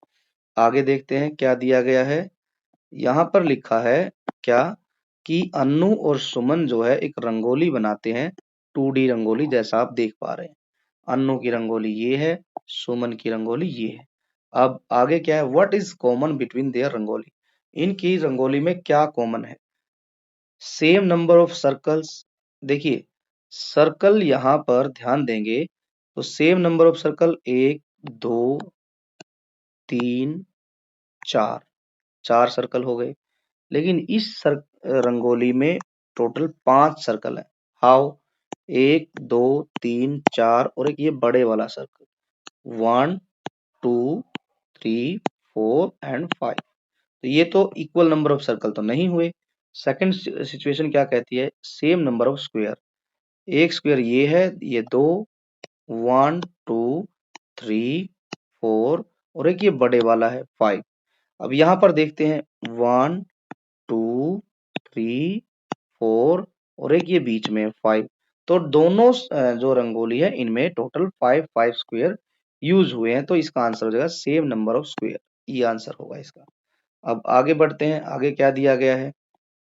आगे देखते हैं क्या दिया गया है, यहाँ पर लिखा है क्या, कि अन्नू और सुमन जो है एक रंगोली बनाते हैं, 2D रंगोली, जैसा आप देख पा रहे हैं। अन्नू की रंगोली ये है, सुमन की रंगोली ये है। अब आगे क्या है, what is common between their rangoli, इनकी रंगोली में क्या कॉमन है, सेम नंबर ऑफ सर्कल्स। देखिए सर्कल यहाँ पर ध्यान देंगे, तो same number of circle 1 2 3 4, 4 circle हो गए। लेकिन इस रंगोली में टोटल 5 सर्कल है। हाउ? 1 2 3 4 और एक ये बड़े वाला सर्कल 1 2 3 4 एंड 5। तो ये तो इक्वल नंबर ऑफ सर्कल तो नहीं हुए। सेकंड सिचुएशन क्या कहती है? Same number of square. एक स्क्वायर ये है, ये 2 1 2 3 4 और एक ये बड़े वाला है 5। अब यहाँ पर देखते हैं 1 2 3 4 और एक ये बीच में 5। तो दोनों जो रंगोली है इनमें टोटल 5 5 स्क्वायर यूज हुए हैं। तो इसका आंसर हो जाएगा सेम नंबर ऑफ स्क्वायर। ये आंसर होगा इसका। अब आगे बढ़ते हैं, आगे क्या दिया गया है।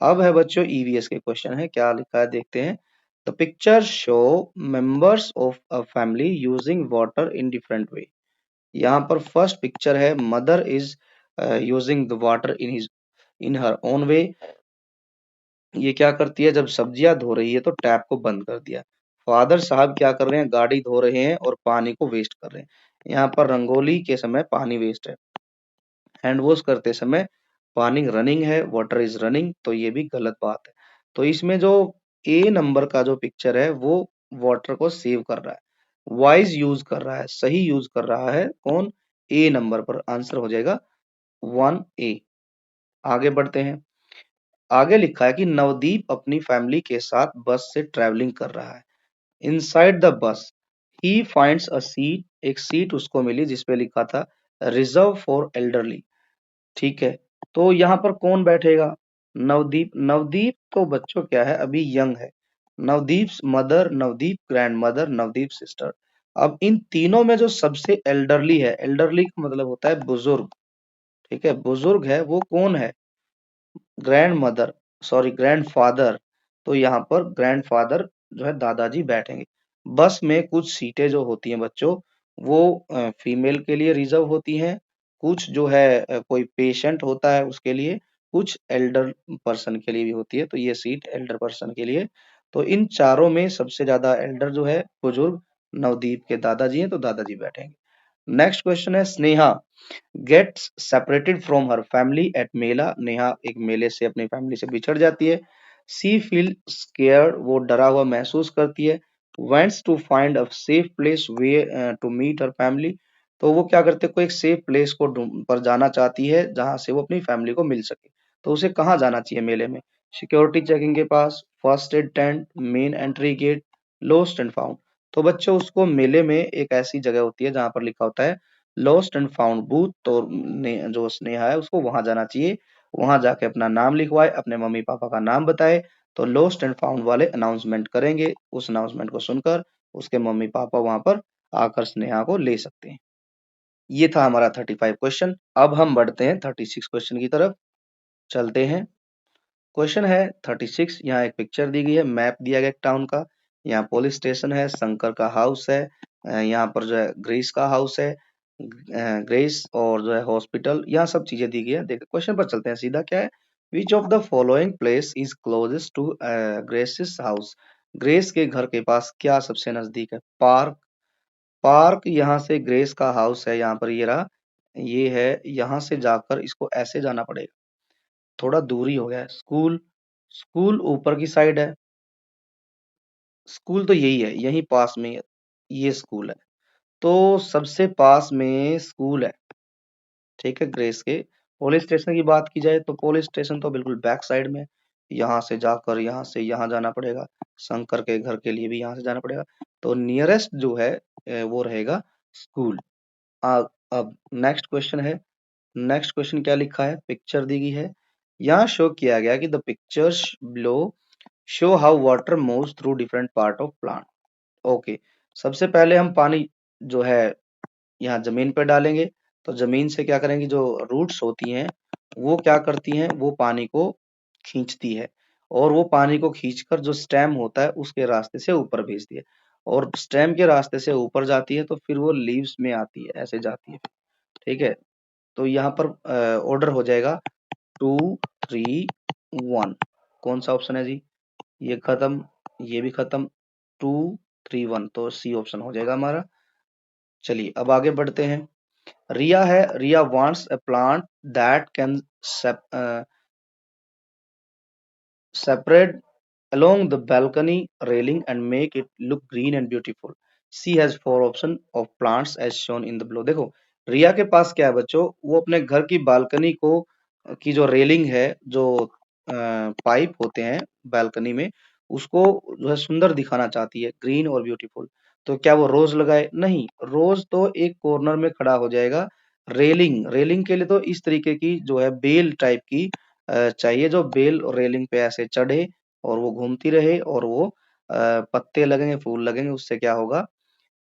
अब है बच्चों ईवीएस के क्वेश्चन है, क्या लिखा है देखते हैं। The picture show members of a family using water in different way. यहाँ पर फर्स्ट पिक्चर है, mother is using the water in her own way. ये क्या करती है? जब सब्जियां धो रही है तो टैप को बंद कर दिया। फादर साहब क्या कर रहे हैं? गाड़ी धो रहे हैं और पानी को वेस्ट कर रहे हैं। यहाँ पर रंगोली के समय पानी वेस्ट है, हैंड वॉश करते समय पानी रनिंग है, वाटर इज रनिंग, तो ये भी गलत बात है। तो इसमें जो ए नंबर का जो पिक्चर है वो वाटर को सेव कर रहा है, वाइज यूज कर रहा है, सही यूज कर रहा है। कौन? ए नंबर पर। आंसर हो जाएगा 1A। आगे बढ़ते हैं। आगे लिखा है कि नवदीप अपनी फैमिली के साथ बस से ट्रेवलिंग कर रहा है। Inside the bus he finds a seat. एक सीट उसको मिली जिसपे लिखा था रिजर्व फॉर एल्डरली। ठीक है, तो यहाँ पर कौन बैठेगा? नवदीप। नवदीप तो बच्चों क्या है, अभी यंग है। Navdeep mother, Navdeep grand mother, Navdeep sister. अब इन तीनों में जो सबसे एल्डरली है, एल्डरली का मतलब होता है बुजुर्ग। ठीक है, बुजुर्ग है वो कौन है? Grand mother, sorry grand father. तो यहाँ पर ग्रैंड फादर जो है दादाजी बैठेंगे। बस में कुछ सीटें जो होती हैं बच्चों वो फीमेल के लिए रिजर्व होती हैं, कुछ जो है कोई पेशेंट होता है उसके लिए, कुछ एल्डर पर्सन के लिए भी होती है। तो ये सीट एल्डर पर्सन के लिए। तो इन चारों में सबसे ज्यादा एल्डर जो है बुजुर्ग नवदीप के दादाजी हैं, तो दादाजी बैठेंगे। नेक्स्ट क्वेश्चन है, Sneha gets separated from her family at mela. Neha एक मेले से अपनी फैमिली से बिछड़ जाती है। सी फील स्केयर्ड, वो डरा हुआ महसूस करती है। Wants to find a safe place way to meet her family. तो वो क्या करते हैं? कोई एक सेफ प्लेस को पर जाना चाहती है जहां से वो अपनी फैमिली को मिल सके। तो उसे कहाँ जाना चाहिए मेले में? सिक्योरिटी चेकिंग के पास, first aid tent, main entry gate, lost and found. तो बच्चों उसको मेले में एक ऐसी जगह होती है जहां पर लिखा होता है लॉस्ट एंड फाउंड बूथ। तो जो स्नेहा है उसको वहां जाना चाहिए, वहां जाके अपना नाम लिखवाए, अपने मम्मी पापा का नाम बताए। तो लॉस्ट एंड फाउंड वाले अनाउंसमेंट करेंगे, उस अनाउंसमेंट को सुनकर उसके मम्मी पापा वहां पर आकर स्नेहा को ले सकते हैं। ये था हमारा 35 क्वेश्चन। अब हम बढ़ते हैं 36 क्वेश्चन की तरफ, चलते हैं। क्वेश्चन है 36। यहाँ एक पिक्चर दी गई है, मैप दिया गया एक टाउन का। यहाँ पुलिस स्टेशन है, शंकर का हाउस है, यहाँ पर जो है ग्रेस का हाउस है, ग्रेस और जो है हॉस्पिटल, यहाँ सब चीजें दी गई है। देखो क्वेश्चन पर चलते हैं सीधा। क्या है? Which of the following place is closest to Grace's house. Grace के घर के पास क्या सबसे नजदीक है? पार्क। पार्क यहाँ से ग्रेस का हाउस है, यहाँ पर ये रहा, ये है। यहाँ से जाकर इसको ऐसे जाना पड़ेगा, थोड़ा दूरी हो गया है। स्कूल, स्कूल ऊपर की साइड है, स्कूल तो यही है, यही पास में ये स्कूल है। तो सबसे पास में स्कूल है। ठीक है, ग्रेस के। पुलिस स्टेशन की बात की जाए तो पुलिस स्टेशन तो बिल्कुल बैक साइड में, यहाँ से जाकर यहाँ से यहाँ जाना पड़ेगा। शंकर के घर के लिए भी यहाँ से जाना पड़ेगा। तो नियरेस्ट जो है वो रहेगा स्कूल। अब नेक्स्ट क्वेश्चन है। नेक्स्ट क्वेश्चन क्या लिखा है? पिक्चर दी गई है, यहाँ शो किया गया कि the pictures below show how water moves through different part of plant. Okay, सबसे पहले हम पानी जो है यहाँ जमीन पर डालेंगे। तो जमीन से क्या करेंगे? जो रूट्स होती हैं वो क्या करती हैं? वो पानी को खींचती है, और वो पानी को खींचकर जो स्टेम होता है उसके रास्ते से ऊपर भेजती है, और स्टेम के रास्ते से ऊपर जाती है तो फिर वो लीव्स में आती है, ऐसे जाती है। ठीक है, तो यहाँ पर ऑर्डर हो जाएगा 2 3 1। कौन सा ऑप्शन है जी? ये खत्म, ये भी खत्म, 2 3 1, तो सी ऑप्शन हो जाएगा हमारा। चलिए अब आगे बढ़ते हैं। रिया है, Riya wants a plant that can separate along the balcony railing and make it look green and beautiful. She has four options of plants as shown in the below. देखो रिया के पास क्या है बच्चों, वो अपने घर की बालकनी को की जो रेलिंग है, जो पाइप होते हैं बालकनी में, उसको जो है सुंदर दिखाना चाहती है, ग्रीन और ब्यूटीफुल। तो क्या वो रोज लगाए? नहीं, रोज तो एक कॉर्नर में खड़ा हो जाएगा। रेलिंग रेलिंग के लिए तो इस तरीके की जो है बेल टाइप की चाहिए, जो बेल और रेलिंग पे ऐसे चढ़े और वो घूमती रहे और वो पत्ते लगेंगे, फूल लगेंगे, उससे क्या होगा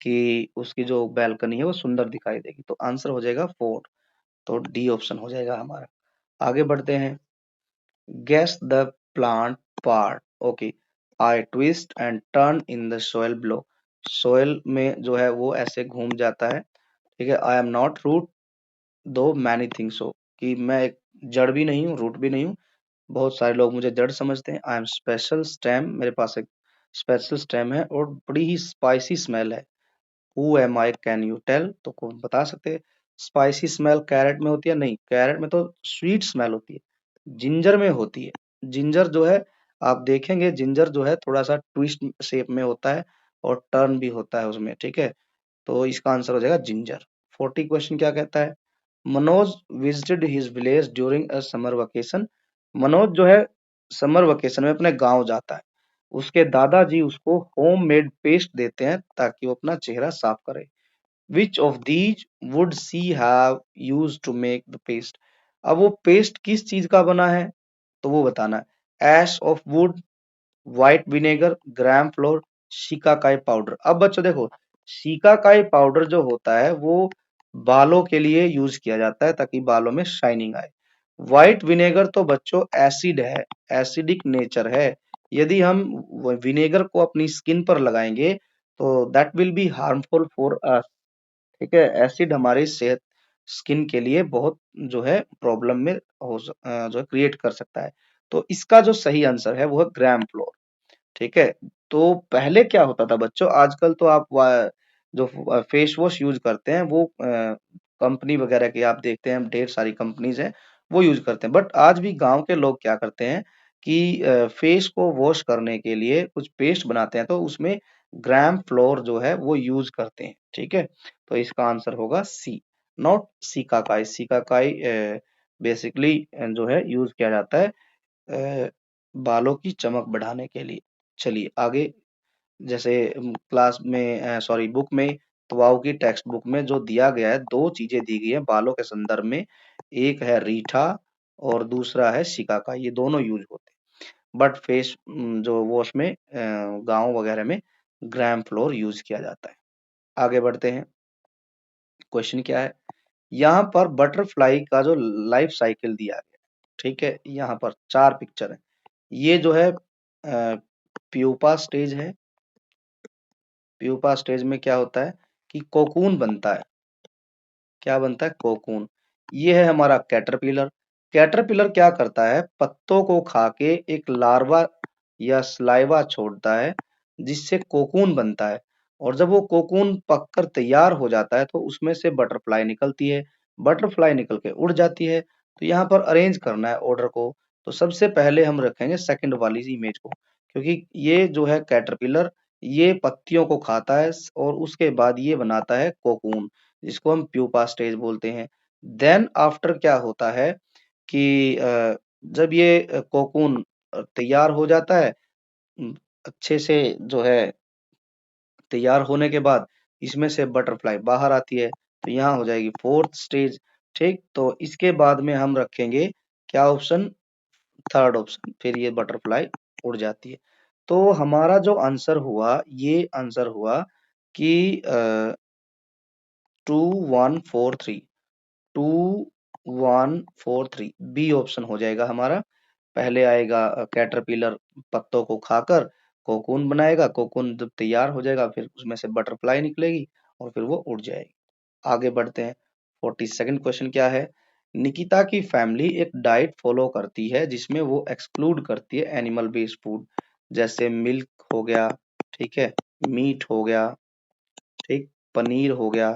कि उसकी जो बैल्कनी है वो सुंदर दिखाई देगी। तो आंसर हो जाएगा 4। तो डी ऑप्शन हो जाएगा हमारा। आगे बढ़ते हैं। Guess the plant part. Okay, I twist and turn in the soil below. Soil में जो है वो ऐसे घूम जाता है। ठीक है। आई एम नॉट रूट दो मैनी थिंग्स सो, कि मैं एक जड़ भी नहीं हूँ, रूट भी नहीं हूँ। बहुत सारे लोग मुझे जड़ समझते हैं। आई एम स्पेशल स्टेम, मेरे पास एक स्पेशल स्टेम है और बड़ी ही स्पाइसी स्मेल है। Who am I, can you tell? तो कौन बता सकते हैं? स्पाइसी स्मेल कैरेट में होती है? नहीं, कैरेट में तो स्वीट स्मेल होती है, जिंजर में होती है। जिंजर जो है, आप देखेंगे जिंजर जो है थोड़ा सा ट्विस्ट शेप में होता है और टर्न भी होता है उसमें। ठीक है, तो इसका आंसर हो जाएगा जिंजर। 40 क्वेश्चन क्या कहता है? Manoj visited his village during a summer vacation. Manoj जो है समर वेकेशन में अपने गांव जाता है। उसके दादाजी उसको होम मेड पेस्ट देते हैं ताकि वो अपना चेहरा साफ करे। Which of these would she have used to make the paste? अब वो पेस्ट किस चीज का बना है, तो वो बताना है। Ash of wood, white vinegar, gram flour, shikakai powder. अब बच्चों देखो, शिकाकाई पाउडर जो होता है वो बालों के लिए यूज किया जाता है ताकि बालों में शाइनिंग आए। व्हाइट विनेगर तो बच्चों एसिड है, एसिडिक नेचर है। यदि हम विनेगर को अपनी स्किन पर लगाएंगे तो that will be harmful for us. ठीक है, एसिड हमारी सेहत, स्किन के लिए बहुत जो है प्रॉब्लम में जो है क्रिएट कर सकता है। तो इसका जो सही आंसर है वो है ग्राम फ्लोर। ठीक है। तो पहले क्या होता था बच्चों, आजकल तो आप जो फेस वॉश यूज करते हैं वो कंपनी वगैरह की आप देखते हैं, ढेर सारी कंपनीज हैं वो यूज करते हैं। बट आज भी गांव के लोग क्या करते हैं कि फेस को वॉश करने के लिए कुछ पेस्ट बनाते हैं, तो उसमें ग्राम फ्लोर जो है वो यूज करते हैं। ठीक है, तो इसका आंसर होगा सी, नॉट सिकाकाई। सिकाकाई बेसिकली जो है यूज किया जाता है बालों की चमक बढ़ाने के लिए। चलिए आगे। जैसे क्लास में सॉरी बुक में, तुआव की टेक्स्ट बुक में जो दिया गया है, दो चीजें दी गई है बालों के संदर्भ में। एक है रीठा और दूसरा है शिकाका, ये दोनों यूज होते हैं। बट फेस जो वॉश में गाँव वगैरह में ग्राम फ्लोर यूज किया जाता है। आगे बढ़ते हैं। क्वेश्चन क्या है? यहाँ पर बटरफ्लाई का जो लाइफ साइकिल दिया गया है। ठीक है, यहाँ पर 4 पिक्चर है। ये जो है प्यूपा स्टेज है। प्यूपा स्टेज में क्या होता है कि कोकून बनता है। क्या बनता है? कोकून। ये है हमारा कैटरपिलर। कैटरपिलर क्या करता है? पत्तों को खा के एक लार्वा या स्लाइवा छोड़ता है जिससे कोकून बनता है। और जब वो कोकून पककर तैयार हो जाता है तो उसमें से बटरफ्लाई निकलती है। बटरफ्लाई निकल के उड़ जाती है। तो यहाँ पर अरेंज करना है ऑर्डर को। तो सबसे पहले हम रखेंगे सेकंड वाली इमेज को, क्योंकि ये जो है कैटरपिलर, ये पत्तियों को खाता है और उसके बाद ये बनाता है कोकून, जिसको हम प्यूपा स्टेज बोलते हैं। देन आफ्टर क्या होता है कि जब ये कोकून तैयार हो जाता है, उम, अच्छे से जो है तैयार होने के बाद इसमें से बटरफ्लाई बाहर आती है। तो यहाँ हो जाएगी फोर्थ स्टेज। ठीक, तो इसके बाद में हम रखेंगे क्या ऑप्शन? Third option. फिर ये बटरफ्लाई उड़ जाती है। तो हमारा जो आंसर हुआ, ये आंसर हुआ कि 2143, 2143 बी ऑप्शन हो जाएगा हमारा। पहले आएगा कैटरपिलर, पत्तों को खाकर कोकून बनाएगा, कोकून जब तैयार हो जाएगा फिर उसमें से बटरफ्लाई निकलेगी और फिर वो उड़ जाएगी। आगे बढ़ते हैं। 42nd क्वेश्चन क्या है? निकिता की फैमिली एक डाइट फॉलो करती है जिसमें वो एक्सक्लूड करती है एनिमल बेस्ड फूड, जैसे मिल्क हो गया, ठीक है, मीट हो गया, ठीक, पनीर हो गया,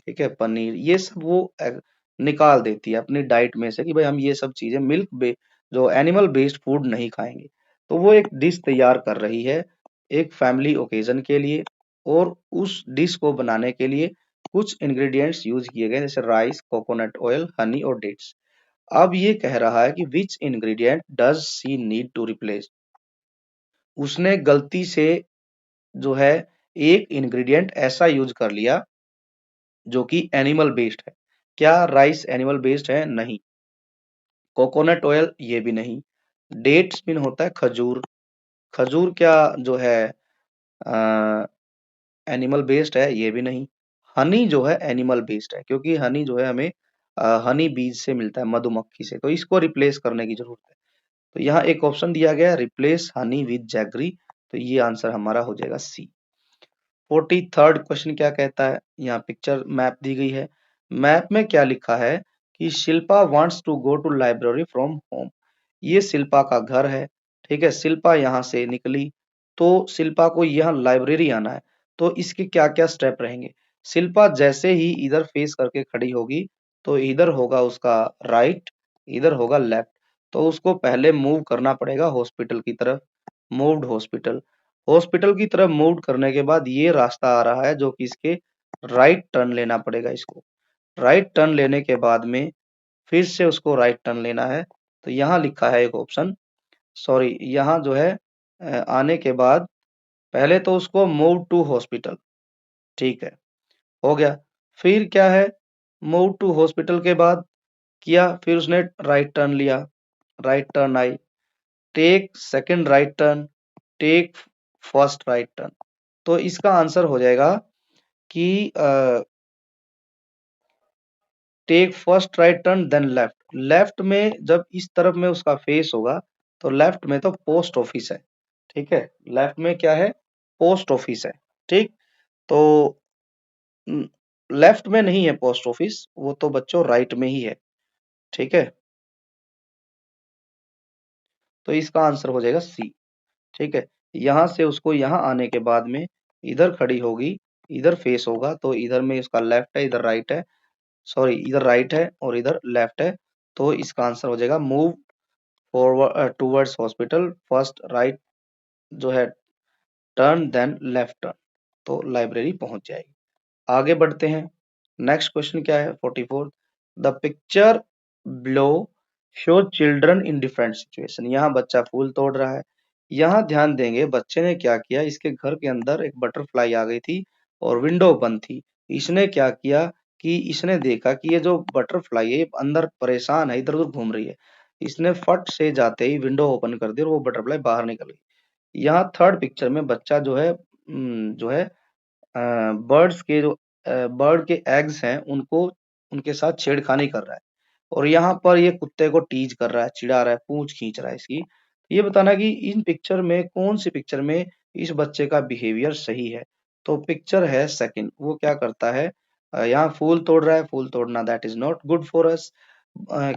ठीक है, पनीर, ये सब वो निकाल देती है अपनी डाइट में से कि भाई हम ये सब चीजें जो एनिमल बेस्ड फूड नहीं खाएंगे। तो वो एक डिश तैयार कर रही है एक फैमिली ओकेजन के लिए, और उस डिश को बनाने के लिए कुछ इंग्रेडिएंट्स यूज किए गए जैसे राइस, कोकोनट ऑयल, हनी और डेट्स। अब ये कह रहा है कि which ingredient does she need to replace. उसने गलती से जो है एक इंग्रेडिएंट ऐसा यूज कर लिया जो कि एनिमल बेस्ड है। क्या राइस एनिमल बेस्ड है? नहीं। कोकोनट ऑयल, ये भी नहीं। डेट्स मीन होता है खजूर, खजूर क्या जो है एनिमल बेस्ड है? ये भी नहीं। हनी जो है एनिमल बेस्ड है, क्योंकि हनी जो है हमें हनी बीज से मिलता है, मधुमक्खी से, तो इसको रिप्लेस करने की जरूरत है। तो यहाँ एक ऑप्शन दिया गया है रिप्लेस हनी विद जैगरी, तो ये आंसर हमारा हो जाएगा सी। 43rd क्वेश्चन क्या कहता है? यहाँ पिक्चर मैप दी गई है। मैप में क्या लिखा है कि Shilpa wants to go to library from home. ये शिल्पा का घर है, ठीक है। शिल्पा यहाँ से निकली, तो शिल्पा को यहाँ लाइब्रेरी आना है, तो इसके क्या क्या स्टेप रहेंगे? शिल्पा जैसे ही इधर फेस करके खड़ी होगी, तो इधर होगा उसका राइट, इधर होगा लेफ्ट। तो उसको पहले मूव करना पड़ेगा हॉस्पिटल की तरफ। मूव्ड हॉस्पिटल, हॉस्पिटल की तरफ मूव करने के बाद ये रास्ता आ रहा है जो कि इसके राइट टर्न लेना पड़ेगा इसको। राइट टर्न लेने के बाद में फिर से उसको राइट टर्न लेना है। तो यहाँ लिखा है एक ऑप्शन, सॉरी, यहाँ जो है आने के बाद पहले तो उसको मूव टू हॉस्पिटल, ठीक है, हो गया। फिर क्या है, मूव टू हॉस्पिटल के बाद किया, फिर उसने राइट टर्न लिया, राइट टर्न आई, take second right turn, take first right turn. तो इसका आंसर हो जाएगा कि take first right turn then left. Left में जब इस तरफ में उसका फेस होगा, तो लेफ्ट में तो पोस्ट ऑफिस है, ठीक है। लेफ्ट में क्या है? पोस्ट ऑफिस है, ठीक। तो लेफ्ट में नहीं है पोस्ट ऑफिस, वो तो बच्चों राइट में ही है, ठीक है। तो इसका आंसर हो जाएगा सी, ठीक है। यहां से उसको यहाँ आने के बाद में इधर खड़ी होगी, इधर फेस होगा, तो इधर में इसका लेफ्ट है, इधर राइट है, सॉरी इधर राइट है और इधर लेफ्ट है। तो इसका आंसर हो जाएगा move forward towards hospital, first right जो है टर्न देन लेफ्ट टर्न, तो लाइब्रेरी पहुंच जाएगी। आगे बढ़ते हैं। नेक्स्ट क्वेश्चन क्या है? 44, the picture below show children in different situation. यहाँ बच्चा फूल तोड़ रहा है। यहाँ ध्यान देंगे बच्चे ने क्या किया, इसके घर के अंदर एक बटरफ्लाई आ गई थी और विंडो बंद थी। इसने क्या किया कि इसने देखा कि ये जो बटरफ्लाई है ये अंदर परेशान है, इधर उधर घूम रही है। इसने फट से जाते ही विंडो ओपन कर दी और वो बटरफ्लाई बाहर निकल गई। यहाँ थर्ड पिक्चर में बच्चा जो है जो है बर्ड्स के जो बर्ड के एग्स हैं उनको उनके साथ छेड़खानी कर रहा है, और यहाँ पर ये कुत्ते को टीज कर रहा है, चिढ़ा रहा है, पूंछ खींच रहा है इसकी। ये बताना कि इन पिक्चर में कौन सी पिक्चर में इस बच्चे का बिहेवियर सही है। तो पिक्चर है सेकंड, वो क्या करता है, यहाँ फूल तोड़ रहा है। फूल तोड़ना that is not good for us.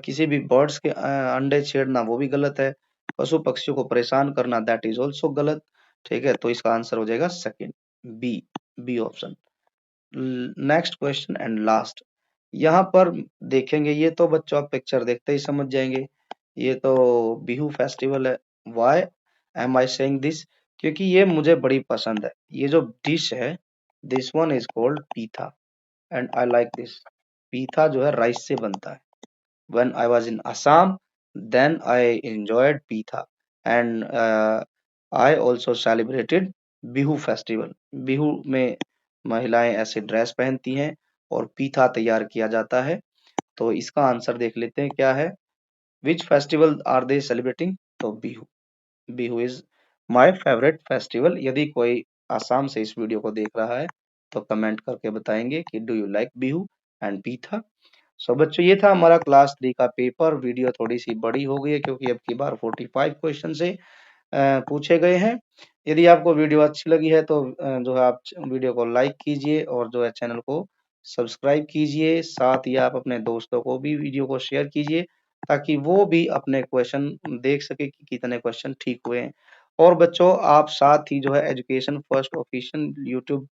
किसी भी बर्ड्स के अंडे छेड़ना वो भी गलत है। पशु पक्षियों को परेशान करना दैट इज ऑल्सो गलत, ठीक है। तो इसका आंसर हो जाएगा second, B, B option. Next question and last, यहाँ पर देखेंगे, ये तो बच्चों आप पिक्चर देखते ही समझ जाएंगे, ये तो बिहू फेस्टिवल है। Why am I saying this? क्योंकि ये मुझे बड़ी पसंद है। ये जो डिश है, दिस वन इज कॉल्ड पीठा एंड आई लाइक दिस। पीठा जो है राइस से बनता है। When I was in Assam, then I enjoyed Pitha, and I also celebrated Bihu festival. Bihu में महिलाएं ऐसे ड्रेस पहनती हैं और पीठा तैयार किया जाता है। तो इसका आंसर देख लेते हैं क्या है। Which festival are they celebrating? तो Bihu, Bihu is my favourite festival. यदि कोई आसाम से इस वीडियो को देख रहा है तो कमेंट करके बताएंगे कि do you like Bihu and पीठा। सो बच्चों ये था हमारा क्लास 3 का पेपर। वीडियो थोड़ी सी बड़ी हो गई है क्योंकि अब की बार 45 क्वेश्चन से पूछे गए हैं। यदि आपको वीडियो अच्छी लगी है तो जो है आप वीडियो को लाइक कीजिए और जो है चैनल को सब्सक्राइब कीजिए। साथ ही आप अपने दोस्तों को भी वीडियो को शेयर कीजिए ताकि वो भी अपने क्वेश्चन देख सके कि कितने क्वेश्चन ठीक हुए हैं। और बच्चों आप साथ ही जो है education First official YouTube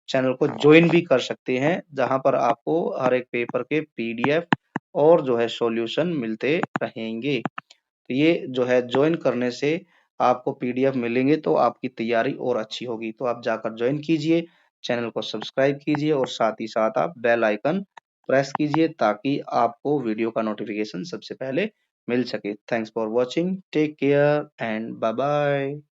channel को ज्वाइन भी कर सकते हैं, जहां पर आपको हर एक पेपर के पीडीएफ और जो है सॉल्यूशन मिलते रहेंगे। तो ये जो है ज्वाइन करने से आपको पीडीएफ मिलेंगे तो आपकी तैयारी और अच्छी होगी। तो आप जाकर ज्वाइन कीजिए, चैनल को सब्सक्राइब कीजिए और साथ ही साथ आप बेल आइकन प्रेस कीजिए ताकि आपको वीडियो का नोटिफिकेशन सबसे पहले मिल सके। Thanks for watching, take care and bye bye.